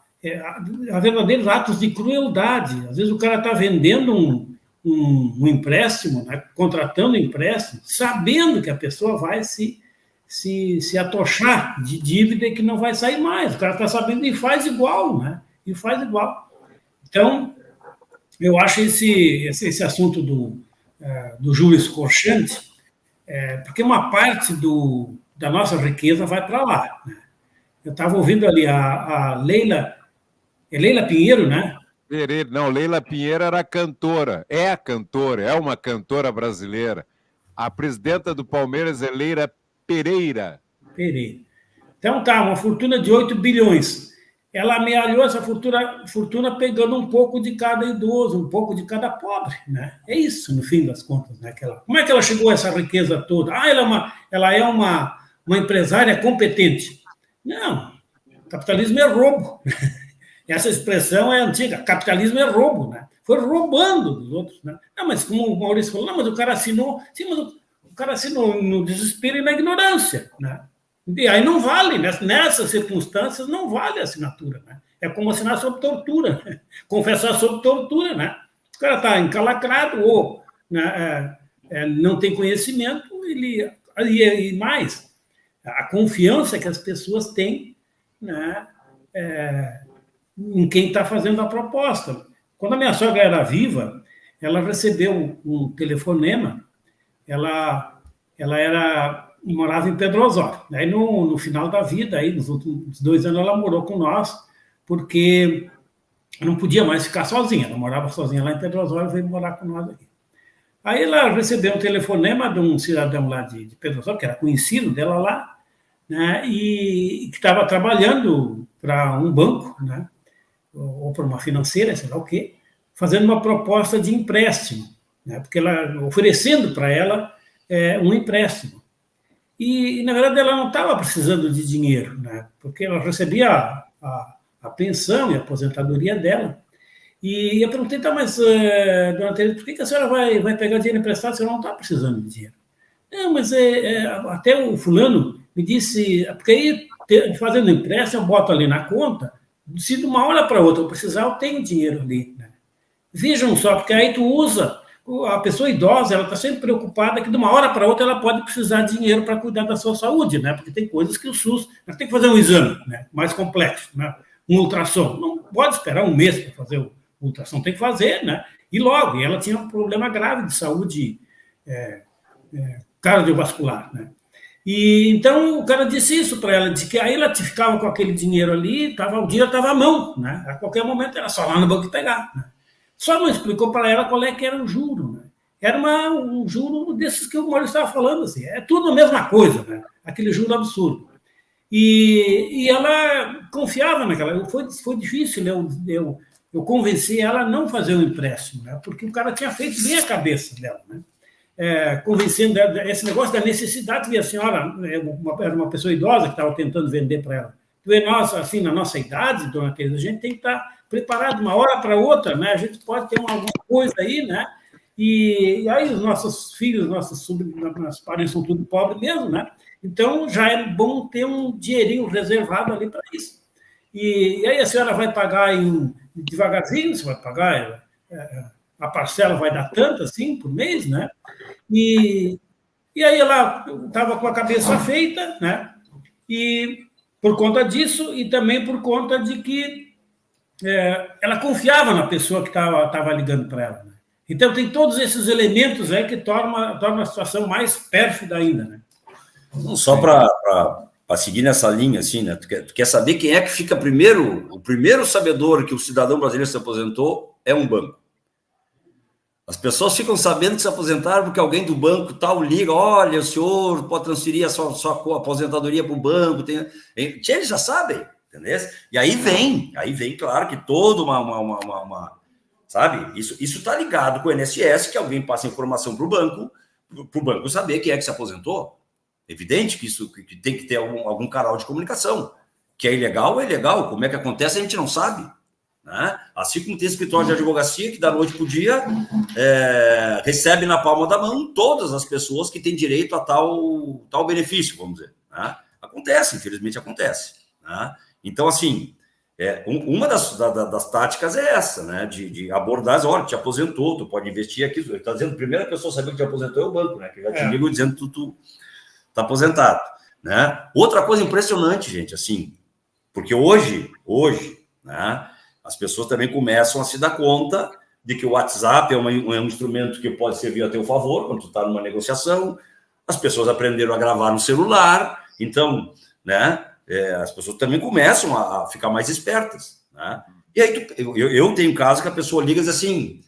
verdadeiros atos de crueldade. Às vezes o cara está vendendo um empréstimo, né, contratando um empréstimo, sabendo que a pessoa vai se atochar de dívida e que não vai sair mais. O cara está sabendo e faz igual, né? E faz igual. Então, eu acho esse assunto do juros corchante, porque uma parte da nossa riqueza vai para lá, né? Eu estava ouvindo ali a Leila, Leila Pinheiro, né? Não, Leila Pinheiro era cantora, é uma cantora brasileira. A presidenta do Palmeiras é Leila Pereira. Então tá, uma fortuna de 8 bilhões. Ela amealhou essa fortuna pegando um pouco de cada idoso, um pouco de cada pobre, né? É isso, no fim das contas, né? Como é que ela chegou a essa riqueza toda? Ela é uma empresária competente. Não, capitalismo é roubo. Essa expressão é antiga, capitalismo é roubo, né? Foi roubando dos outros, né? Não, mas como o Maurício falou, não, mas o cara assinou, sim, mas o cara assinou no desespero e na ignorância, né? E aí não vale, nessas circunstâncias não vale a assinatura, né? É como assinar sob tortura, né? Confessar sob tortura, né? O cara está encalacrado ou, né, não tem conhecimento, e mais, a confiança que as pessoas têm, né, em quem está fazendo a proposta. Quando a minha sogra era viva, ela recebeu um telefonema, ela morava em Pedro Osório. Aí, no final da vida, aí, nos últimos 2 anos, ela morou com nós, porque não podia mais ficar sozinha. Ela morava sozinha lá em Pedro Osório e veio morar com nós aqui. Aí ela recebeu um telefonema de um cidadão lá de Pedro Osório, que era conhecido dela lá, né, e que estava trabalhando para um banco, né, ou para uma financeira, sei lá o quê, fazendo uma proposta de empréstimo, né, porque ela oferecendo para ela um empréstimo. E, na verdade, ela não estava precisando de dinheiro, né, porque ela recebia a pensão e a aposentadoria dela. E eu perguntei, tá, mas, dona Teresa, por que a senhora vai pegar dinheiro emprestado se ela não está precisando de dinheiro? Não, mas até o fulano me disse, porque aí, fazendo empréstimo, eu boto ali na conta, se de uma hora para outra eu precisar, eu tenho dinheiro ali, né? Vejam só, porque aí tu usa, a pessoa idosa, ela está sempre preocupada que de uma hora para outra ela pode precisar de dinheiro para cuidar da sua saúde, né? Porque tem coisas que o SUS, ela tem que fazer um exame, né, mais complexo, né? Um ultrassom, não pode esperar um mês para fazer o ultrassom, tem que fazer, né? E logo, e ela tinha um problema grave de saúde cardiovascular, né? E então o cara disse isso para ela, disse que aí ela ficava com aquele dinheiro ali, o dinheiro estava à mão, né? A qualquer momento era só lá no banco pegar, né? Só não explicou para ela qual é que era o juro, né? Era um juro desses que o Maurício estava falando, assim, é tudo a mesma coisa, né? Aquele juro absurdo. E ela confiava naquela, foi difícil, eu convenci ela a não fazer o empréstimo, né? Porque o cara tinha feito bem a cabeça dela, né? Convencendo esse negócio da necessidade, que a senhora era uma pessoa idosa que estava tentando vender para ela. Nós, assim, na nossa idade, dona Teresa, a gente tem que estar preparado de uma hora para outra, né? A gente pode ter alguma coisa aí, né? E aí os nossos filhos, nossos parentes são tudo pobres mesmo, né? Então já é bom ter um dinheirinho reservado ali para isso. E aí a senhora vai pagar devagarzinho, você vai pagar, a parcela vai dar tanto assim por mês, né? E aí ela estava com a cabeça feita, né? E por conta disso, e também por conta de que ela confiava na pessoa que estava ligando para ela, né? Então tem todos esses elementos aí que tornam a situação mais pérfida ainda, né? Só para seguir nessa linha, assim, né? Tu quer saber quem é que fica primeiro? O primeiro sabedor que o cidadão brasileiro se aposentou é um banco. As pessoas ficam sabendo que se aposentaram porque alguém do banco tal liga, olha, o senhor pode transferir a sua aposentadoria para o banco. Eles já sabem, entendeu? E aí vem, claro, que toda uma sabe? Isso está ligado com o INSS, que alguém passa informação para o banco saber quem é que se aposentou. Evidente que isso que tem que ter algum canal de comunicação. Que é ilegal, como é que acontece, a gente não sabe. Né? Assim como tem escritório de advocacia que da noite para o dia recebe na palma da mão todas as pessoas que têm direito a tal benefício, vamos dizer. Né? Acontece, infelizmente acontece. Né? Então, assim, uma das táticas é essa, né? De abordar, olha, te aposentou, tu pode investir aqui. Ele está dizendo, a primeira pessoa a saber que te aposentou é o banco, né? Que já te liga dizendo que tu está aposentado, né? Outra coisa impressionante, gente, assim, porque hoje, né? As pessoas também começam a se dar conta de que o WhatsApp é um instrumento que pode servir a teu favor quando tu está numa negociação. As pessoas aprenderam a gravar no celular, então, né? As pessoas também começam a ficar mais espertas, né? E aí eu tenho caso que a pessoa liga e diz assim,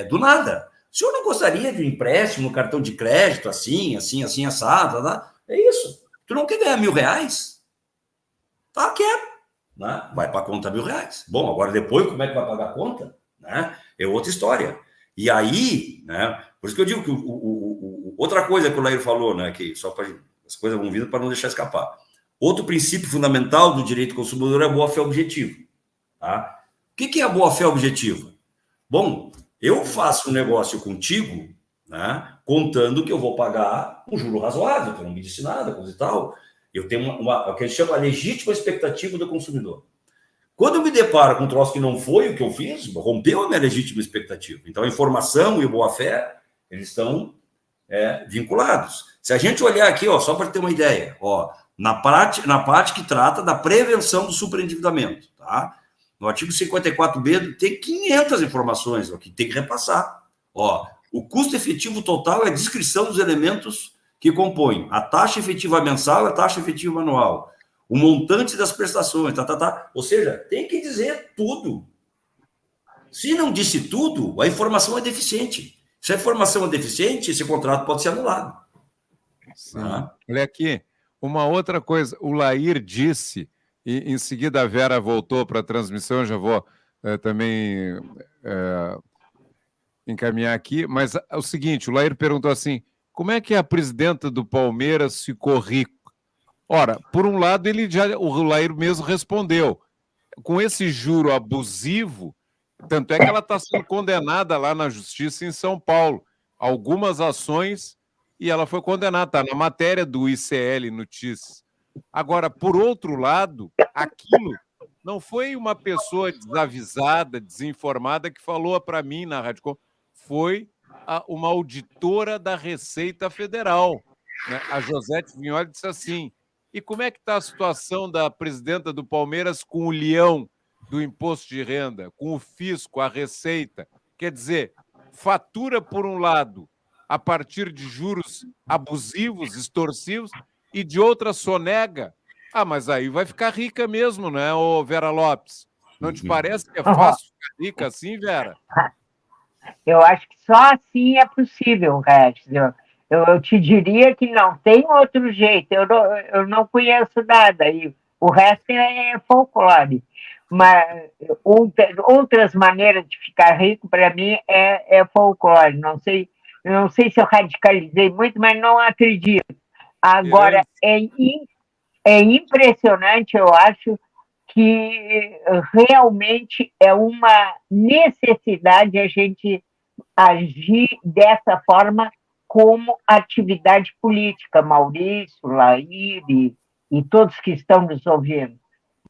do nada, o senhor não gostaria de um empréstimo no cartão de crédito assim, assado, tá? É isso. Tu não quer ganhar R$1.000? Tá, quero. Né? Vai para a conta R$1.000. Bom, agora depois como é que vai pagar a conta? Né? É outra história. E aí, né? Por isso que eu digo que outra coisa que o Lair falou, né? Que só para as coisas vão vindo para não deixar escapar. Outro princípio fundamental do direito consumidor é a boa-fé objetiva. Tá? O que é a boa-fé objetiva? Bom, eu faço um negócio contigo, né, contando que eu vou pagar um juro razoável, que eu não me disse nada, coisa e tal. Eu tenho o que a gente chama a legítima expectativa do consumidor. Quando eu me deparo com um troço que não foi o que eu fiz, rompeu a minha legítima expectativa. Então, a informação e a boa-fé, eles estão vinculados. Se a gente olhar aqui, ó, só para ter uma ideia, ó, na parte que trata da prevenção do superendividamento, tá? No artigo 54b tem 500 informações ó, que tem que repassar. Ó, o custo efetivo total é a descrição dos elementos que compõem a taxa efetiva mensal e a taxa efetiva anual, o montante das prestações, Ou seja, tem que dizer tudo. Se não disse tudo, a informação é deficiente. Se a informação é deficiente, esse contrato pode ser anulado. Sim. Olha aqui, uma outra coisa, o Lair disse, e em seguida a Vera voltou para a transmissão, eu já vou também encaminhar aqui, mas é o seguinte, o Lair perguntou assim, como é que a presidenta do Palmeiras ficou rico? Ora, por um lado, o Lair mesmo respondeu, com esse juro abusivo, tanto é que ela está sendo condenada lá na Justiça em São Paulo, algumas ações, e ela foi condenada, está na matéria do ICL Notícias. Agora, por outro lado, aquilo não foi uma pessoa desavisada, desinformada que falou para mim na Rádio Com, foi uma auditora da Receita Federal, né? A Josete Vignoli disse assim, e como é que está a situação da presidenta do Palmeiras com o leão do imposto de renda, com o fisco, a Receita? Quer dizer, fatura por um lado a partir de juros abusivos, extorsivos, e de outra sonega. Ah, mas aí vai ficar rica mesmo, né, ô Vera Lopes? Não te parece que é fácil ficar rica assim, Vera? Eu acho que só assim é possível, Regis. Eu te diria que não tem outro jeito. Eu não conheço nada. E o resto é folclore. Mas outras maneiras de ficar rico, para mim, é folclore. Não sei se eu radicalizei muito, mas não acredito. Agora, é impressionante, eu acho, que realmente é uma necessidade a gente agir dessa forma como atividade política, Maurício, Lair e todos que estão nos ouvindo.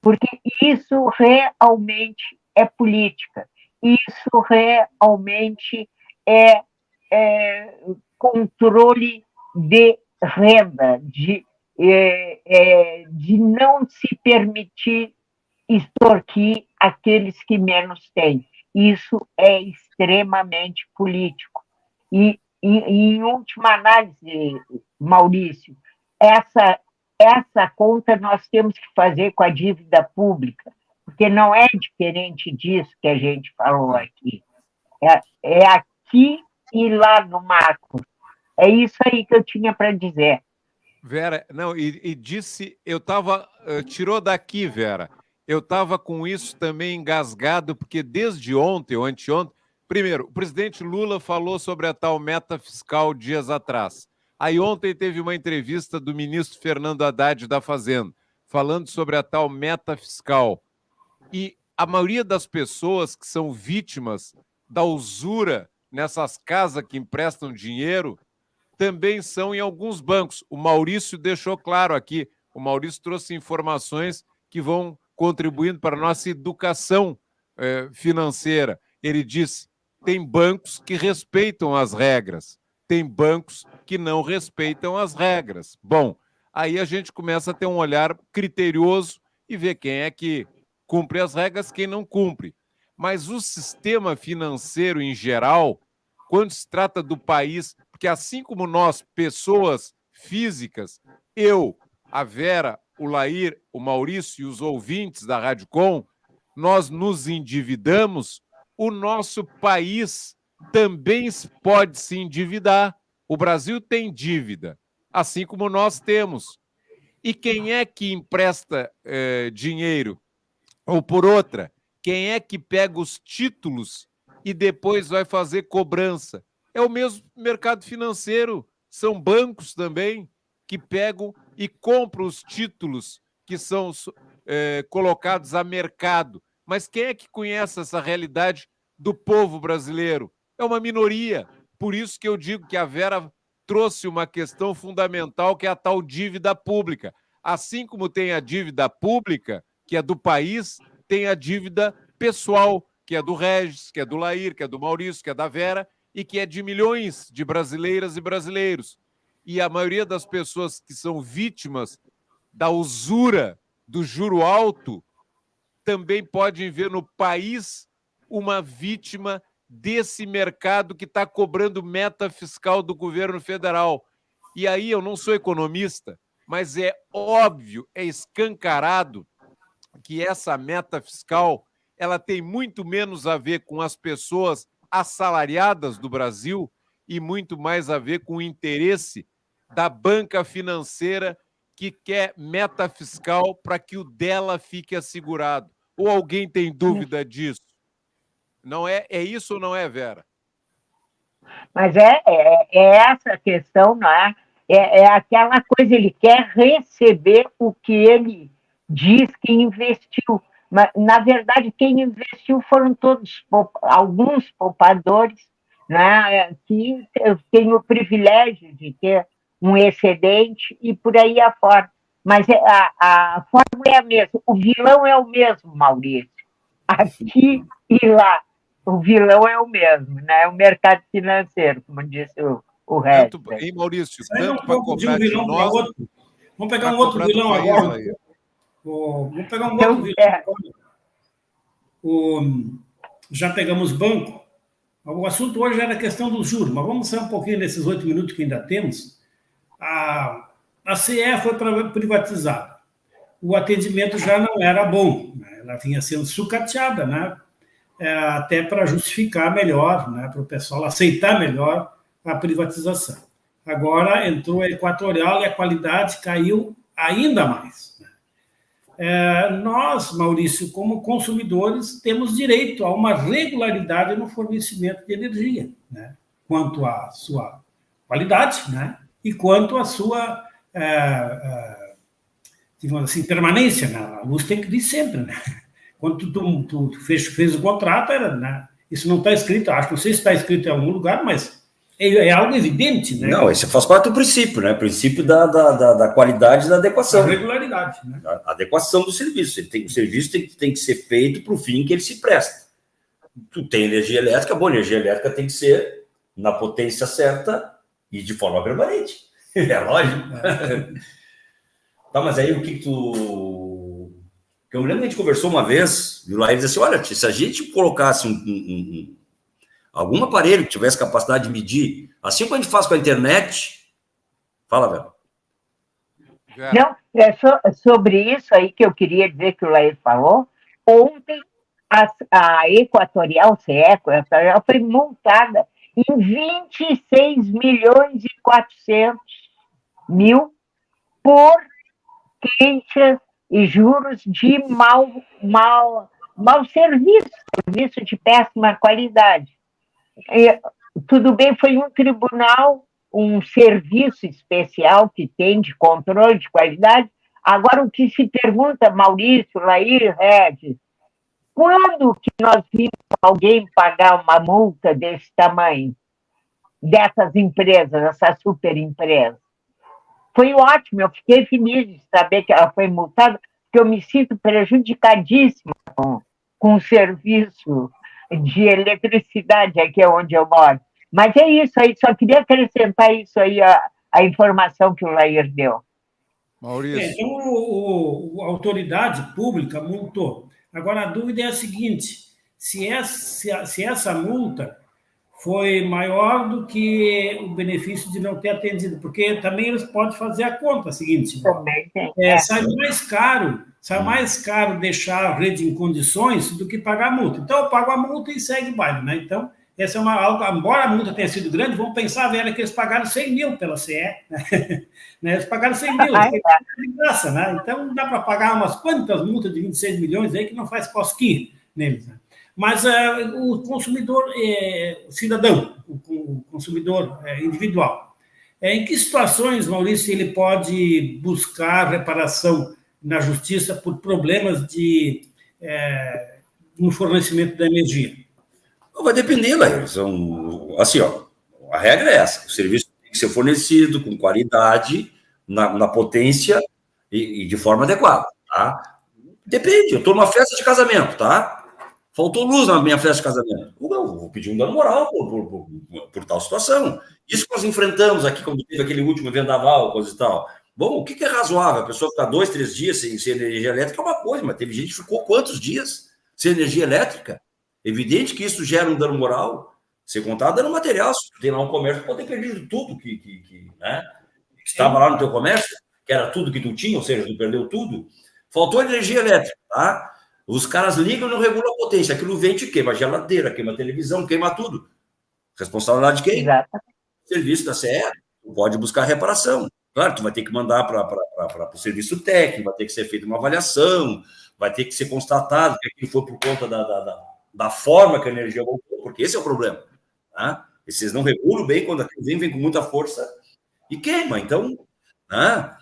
Porque isso realmente é política, isso realmente é controle de renda, de não se permitir extorquir aqueles que menos têm. Isso é extremamente político. E, em última análise, Maurício, essa conta nós temos que fazer com a dívida pública, porque não é diferente disso que a gente falou aqui. É aqui e lá no macro. É isso aí que eu tinha para dizer. Vera, não, e disse, tirou daqui, Vera, eu estava com isso também engasgado, porque desde ontem ou anteontem, primeiro, o presidente Lula falou sobre a tal meta fiscal dias atrás. Aí ontem teve uma entrevista do ministro Fernando Haddad da Fazenda, falando sobre a tal meta fiscal. E a maioria das pessoas que são vítimas da usura nessas casas que emprestam dinheiro também são em alguns bancos. O Maurício deixou claro aqui, o Maurício trouxe informações que vão contribuindo para a nossa educação financeira. Ele diz: tem bancos que respeitam as regras, tem bancos que não respeitam as regras. Bom, aí a gente começa a ter um olhar criterioso e ver quem é que cumpre as regras, quem não cumpre. Mas o sistema financeiro em geral, quando se trata do país, porque assim como nós, pessoas físicas, eu, a Vera, o Lair, o Maurício e os ouvintes da Rádio Com, nós nos endividamos, o nosso país também pode se endividar. O Brasil tem dívida, assim como nós temos. E quem é que empresta dinheiro? Ou por outra, quem é que pega os títulos e depois vai fazer cobrança? É o mesmo mercado financeiro, são bancos também que pegam e compram os títulos que são colocados a mercado. Mas quem é que conhece essa realidade do povo brasileiro? É uma minoria. Por isso que eu digo que a Vera trouxe uma questão fundamental, que é a tal dívida pública. Assim como tem a dívida pública, que é do país, tem a dívida pessoal, que é do Regis, que é do Lair, que é do Maurício, que é da Vera, e que é de milhões de brasileiras e brasileiros. E a maioria das pessoas que são vítimas da usura, do juro alto, também podem ver no país uma vítima desse mercado que está cobrando meta fiscal do governo federal. E aí eu não sou economista, mas é óbvio, é escancarado que essa meta fiscal ela tem muito menos a ver com as pessoas assalariadas do Brasil e muito mais a ver com o interesse da banca financeira que quer meta fiscal para que o dela fique assegurado. Ou alguém tem dúvida disso? Não é isso ou não é, Vera? Mas é essa a questão, não é? É aquela coisa, ele quer receber o que ele diz que investiu. Mas, na verdade, quem investiu foram todos, alguns poupadores, né, que têm o privilégio de ter um excedente e por aí afora. Mas a fórmula é a mesma. O vilão é o mesmo, Maurício. Aqui e lá. O vilão é o mesmo, né? O mercado financeiro, como disse o resto. E Maurício, tanto para cobrar de nós... Vamos pegar um outro vilão agora. Vamos pegar um outro vilão. Já pegamos banco. O assunto hoje era a questão do juros, mas vamos sair um pouquinho nesses 8 minutos que ainda temos. A CE foi privatizada. O atendimento já não era bom, né? Ela vinha sendo sucateada, né? Até para justificar melhor, né? Para o pessoal aceitar melhor a privatização. Agora entrou a Equatorial e a qualidade caiu ainda mais. Nós, Maurício, como consumidores, temos direito a uma regularidade no fornecimento de energia, né? Quanto à sua qualidade, né? E quanto à sua, digamos assim, permanência. Né? A luz tem que vir sempre, né? Quando tu fez o contrato, né? Isso não está escrito, acho que não sei se está escrito em algum lugar, mas é algo evidente, né? Não, isso faz parte do princípio, né? O princípio da qualidade e da adequação. A regularidade, né? A adequação do serviço. O serviço tem que ser feito para o fim que ele se presta. Tu tem energia elétrica, bom, energia elétrica tem que ser na potência certa e de forma permanente. É lógico. Tá, mas aí o que tu... Eu me lembro que a gente conversou uma vez, e o Laís disse assim, olha, se a gente colocasse algum aparelho que tivesse capacidade de medir, assim como a gente faz com a internet... Fala, velho. Não, é sobre isso aí que eu queria dizer que o Laís falou. Ontem, a Equatorial, Equatorial foi multada em 26 milhões e 400 mil por queixas e juros de mau serviço de péssima qualidade. Tudo bem, foi um tribunal, um serviço especial que tem de controle de qualidade. Agora, o que se pergunta, Maurício, Lair, Regis, quando que nós vimos alguém pagar uma multa desse tamanho, dessas empresas, essa super empresa? Foi ótimo, eu fiquei feliz de saber que ela foi multada, porque porque eu me sinto prejudicadíssima com o serviço de eletricidade aqui onde eu moro. Mas é isso aí, só queria acrescentar isso aí, a informação que o Lair deu. Maurício. Então, a autoridade pública multou. Agora, a dúvida é a seguinte, se essa multa foi maior do que o benefício de não ter atendido, porque também eles podem fazer a conta seguinte. Também tem. Sai mais caro deixar a rede em condições do que pagar a multa. Então, eu pago a multa e segue o baile, né? Então, essa é algo, embora a multa tenha sido grande, vamos pensar, velho, que eles pagaram 100 mil pela CE, né? Eles pagaram 100 mil, de graça, né? Então, não dá para pagar umas quantas multas de 26 milhões aí que não faz cosquinha neles, né? Mas o consumidor cidadão, o consumidor individual, em que situações, Maurício, ele pode buscar reparação na justiça por problemas no fornecimento da energia? Vai depender, Lair. Assim, a regra é essa: o serviço tem que ser fornecido com qualidade, na potência e de forma adequada, tá? Depende. Eu estou numa festa de casamento, tá? Faltou luz na minha festa de casamento. Eu vou pedir um dano moral por tal situação. Isso que nós enfrentamos aqui, quando teve aquele último vendaval, coisa e tal. Bom, o que é razoável? A pessoa ficar 2, 3 dias sem energia elétrica é uma coisa, mas teve gente que ficou quantos dias sem energia elétrica? Evidente que isso gera um dano moral, sem contar dano material. Se tu tem lá um comércio, pode ter perdido tudo que estava lá no teu comércio, que era tudo que tu tinha, ou seja, tu perdeu tudo. Faltou energia elétrica, tá? Os caras ligam e não regulam a potência. Aquilo vem e queima a geladeira, queima a televisão, queima tudo. Responsabilidade de quem? Exatamente. Serviço da CE. Tu pode buscar reparação. Claro, tu vai ter que mandar para o serviço técnico, vai ter que ser feita uma avaliação, vai ter que ser constatado que aquilo foi por conta da forma que a energia voltou, porque esse é o problema. Tá? E vocês não regulam bem, quando aquilo vem com muita força e queima. Então, né?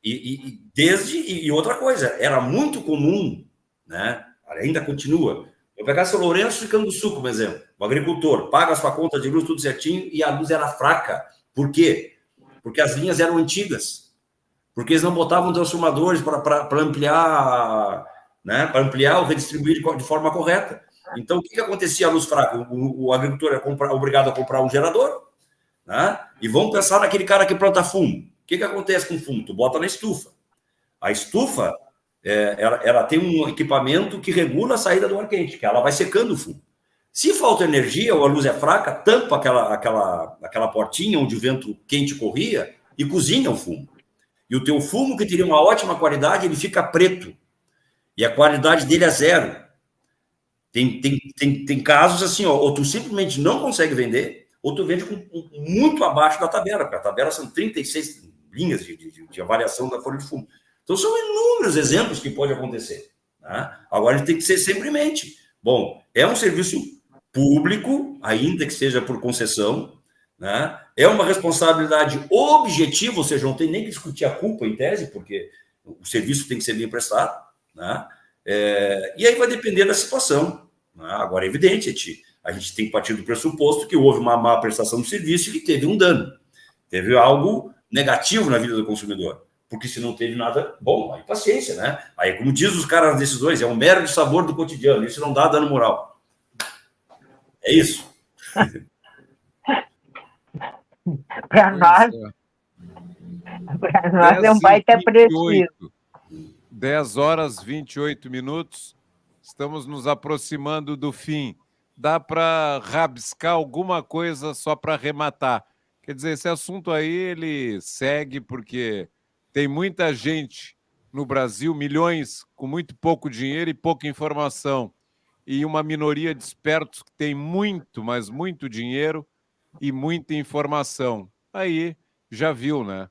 E outra coisa, era muito comum, né? Ainda continua. Eu pegar São Lourenço e Canguçu como exemplo. O agricultor paga a sua conta de luz tudo certinho e a luz era fraca. Por quê? Porque as linhas eram antigas. Porque eles não botavam transformadores para ampliar, né? Para ampliar ou redistribuir de forma correta. Então, o que acontecia a luz fraca? O agricultor era obrigado a comprar um gerador, né? E vamos pensar naquele cara que planta fumo. O que acontece com o fumo? Tu bota na estufa. A estufa, ela tem um equipamento que regula a saída do ar quente, que ela vai secando o fumo. Se falta energia ou a luz é fraca, tampa aquela portinha onde o vento quente corria e cozinha o fumo. E o teu fumo, que teria uma ótima qualidade, ele fica preto. E a qualidade dele é zero. Tem casos assim, ou tu simplesmente não consegue vender, ou tu vende muito abaixo da tabela, porque a tabela são 36 linhas de avaliação da folha de fumo. Então, são inúmeros exemplos que pode acontecer. Né? Agora, a gente tem que ser sempre em mente. Bom, é um serviço público, ainda que seja por concessão, né? É uma responsabilidade objetiva, ou seja, não tem nem que discutir a culpa em tese, porque o serviço tem que ser bem prestado, né? E aí vai depender da situação. Né? Agora, é evidente, a gente tem que partir do pressuposto que houve uma má prestação do serviço e que teve um dano. Teve algo negativo na vida do consumidor. Porque se não teve nada, bom, aí paciência, né? Aí, como diz os caras das decisões, é um mero de sabor do cotidiano, isso não dá dano moral. É isso. Para nós é um baita preciso. 10 horas 28 minutos, estamos nos aproximando do fim. Dá para rabiscar alguma coisa só para arrematar? Quer dizer, esse assunto aí, ele segue porque tem muita gente no Brasil, milhões, com muito pouco dinheiro e pouca informação, e uma minoria de espertos que tem muito, mas muito dinheiro e muita informação. Aí, já viu, né?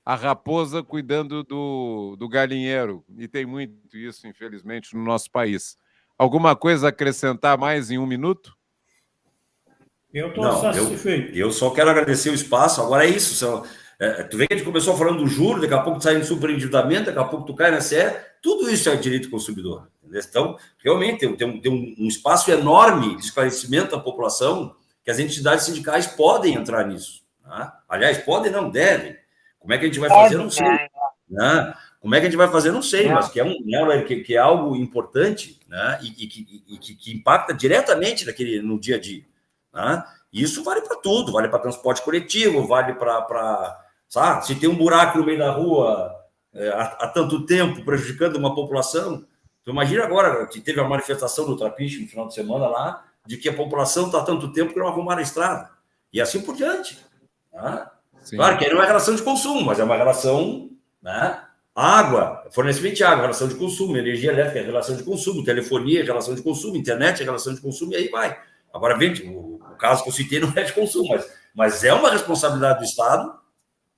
A raposa cuidando do galinheiro, e tem muito isso, infelizmente, no nosso país. Alguma coisa a acrescentar mais em 1 minuto? Eu estou satisfeito. Eu só quero agradecer o espaço. Agora é isso. Tu vê que a gente começou falando do juro, daqui a pouco tu sai no superendividamento, daqui a pouco tu cai na CE. Tudo isso é direito do consumidor. Entendeu? Então, realmente, tem um espaço enorme de esclarecimento da população que as entidades sindicais podem entrar nisso. Tá? Aliás, podem, não devem. Como é que a gente vai fazer? Não sei. Né? Como é que a gente vai fazer? Não sei, mas que é algo importante, né? E que impacta diretamente no dia a dia. Né? E isso vale para tudo, vale para transporte coletivo, vale para... Sabe? Se tem um buraco no meio da rua há tanto tempo prejudicando uma população, tu imagina agora que teve a manifestação do Trapiche no final de semana lá, de que a população está há tanto tempo que não arrumaram a estrada. E assim por diante. Né? Claro que aí não é relação de consumo, mas é uma relação... Né? Água, fornecimento de água, relação de consumo, energia elétrica, relação de consumo, telefonia, relação de consumo, internet, relação de consumo, e aí vai. Agora, vende, o caso que eu citei não é de consumo, mas é uma responsabilidade do Estado,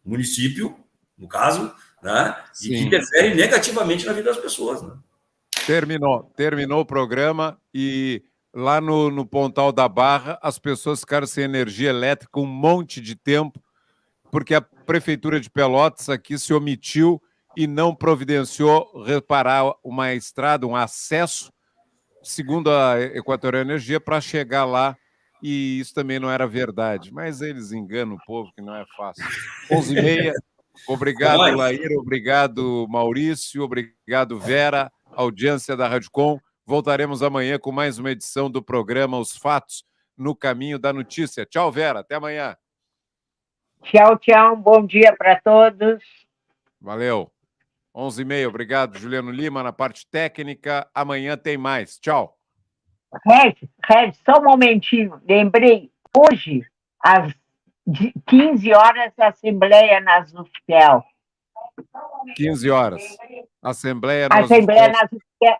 município, no caso, né? E que interfere negativamente na vida das pessoas. Né? Terminou o programa e lá no Pontal da Barra as pessoas ficaram sem energia elétrica um monte de tempo, porque a Prefeitura de Pelotas aqui se omitiu e não providenciou reparar uma estrada, um acesso, segundo a Equatorial Energia, para chegar lá, e isso também não era verdade. Mas eles enganam o povo, que não é fácil. 11h30, obrigado, Laíra, obrigado, Maurício, obrigado, Vera, audiência da Rádio Com. Voltaremos amanhã com mais uma edição do programa Os Fatos no Caminho da Notícia. Tchau, Vera, até amanhã. Tchau, tchau, bom dia para todos. Valeu. 11h30, obrigado, Juliano Lima, na parte técnica. Amanhã tem mais. Tchau. Red, só um momentinho. Lembrei, hoje, às 15 horas, Assembleia na UFPEL. 15 horas. Assembleia na UFPEL.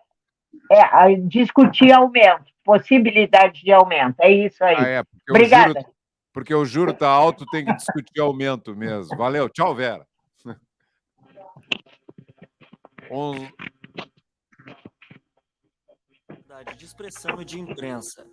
Discutir aumento, possibilidade de aumento. É isso aí. Obrigada. Porque o juro está alto, tem que discutir aumento mesmo. Valeu. Tchau, Vera. De expressão e de imprensa.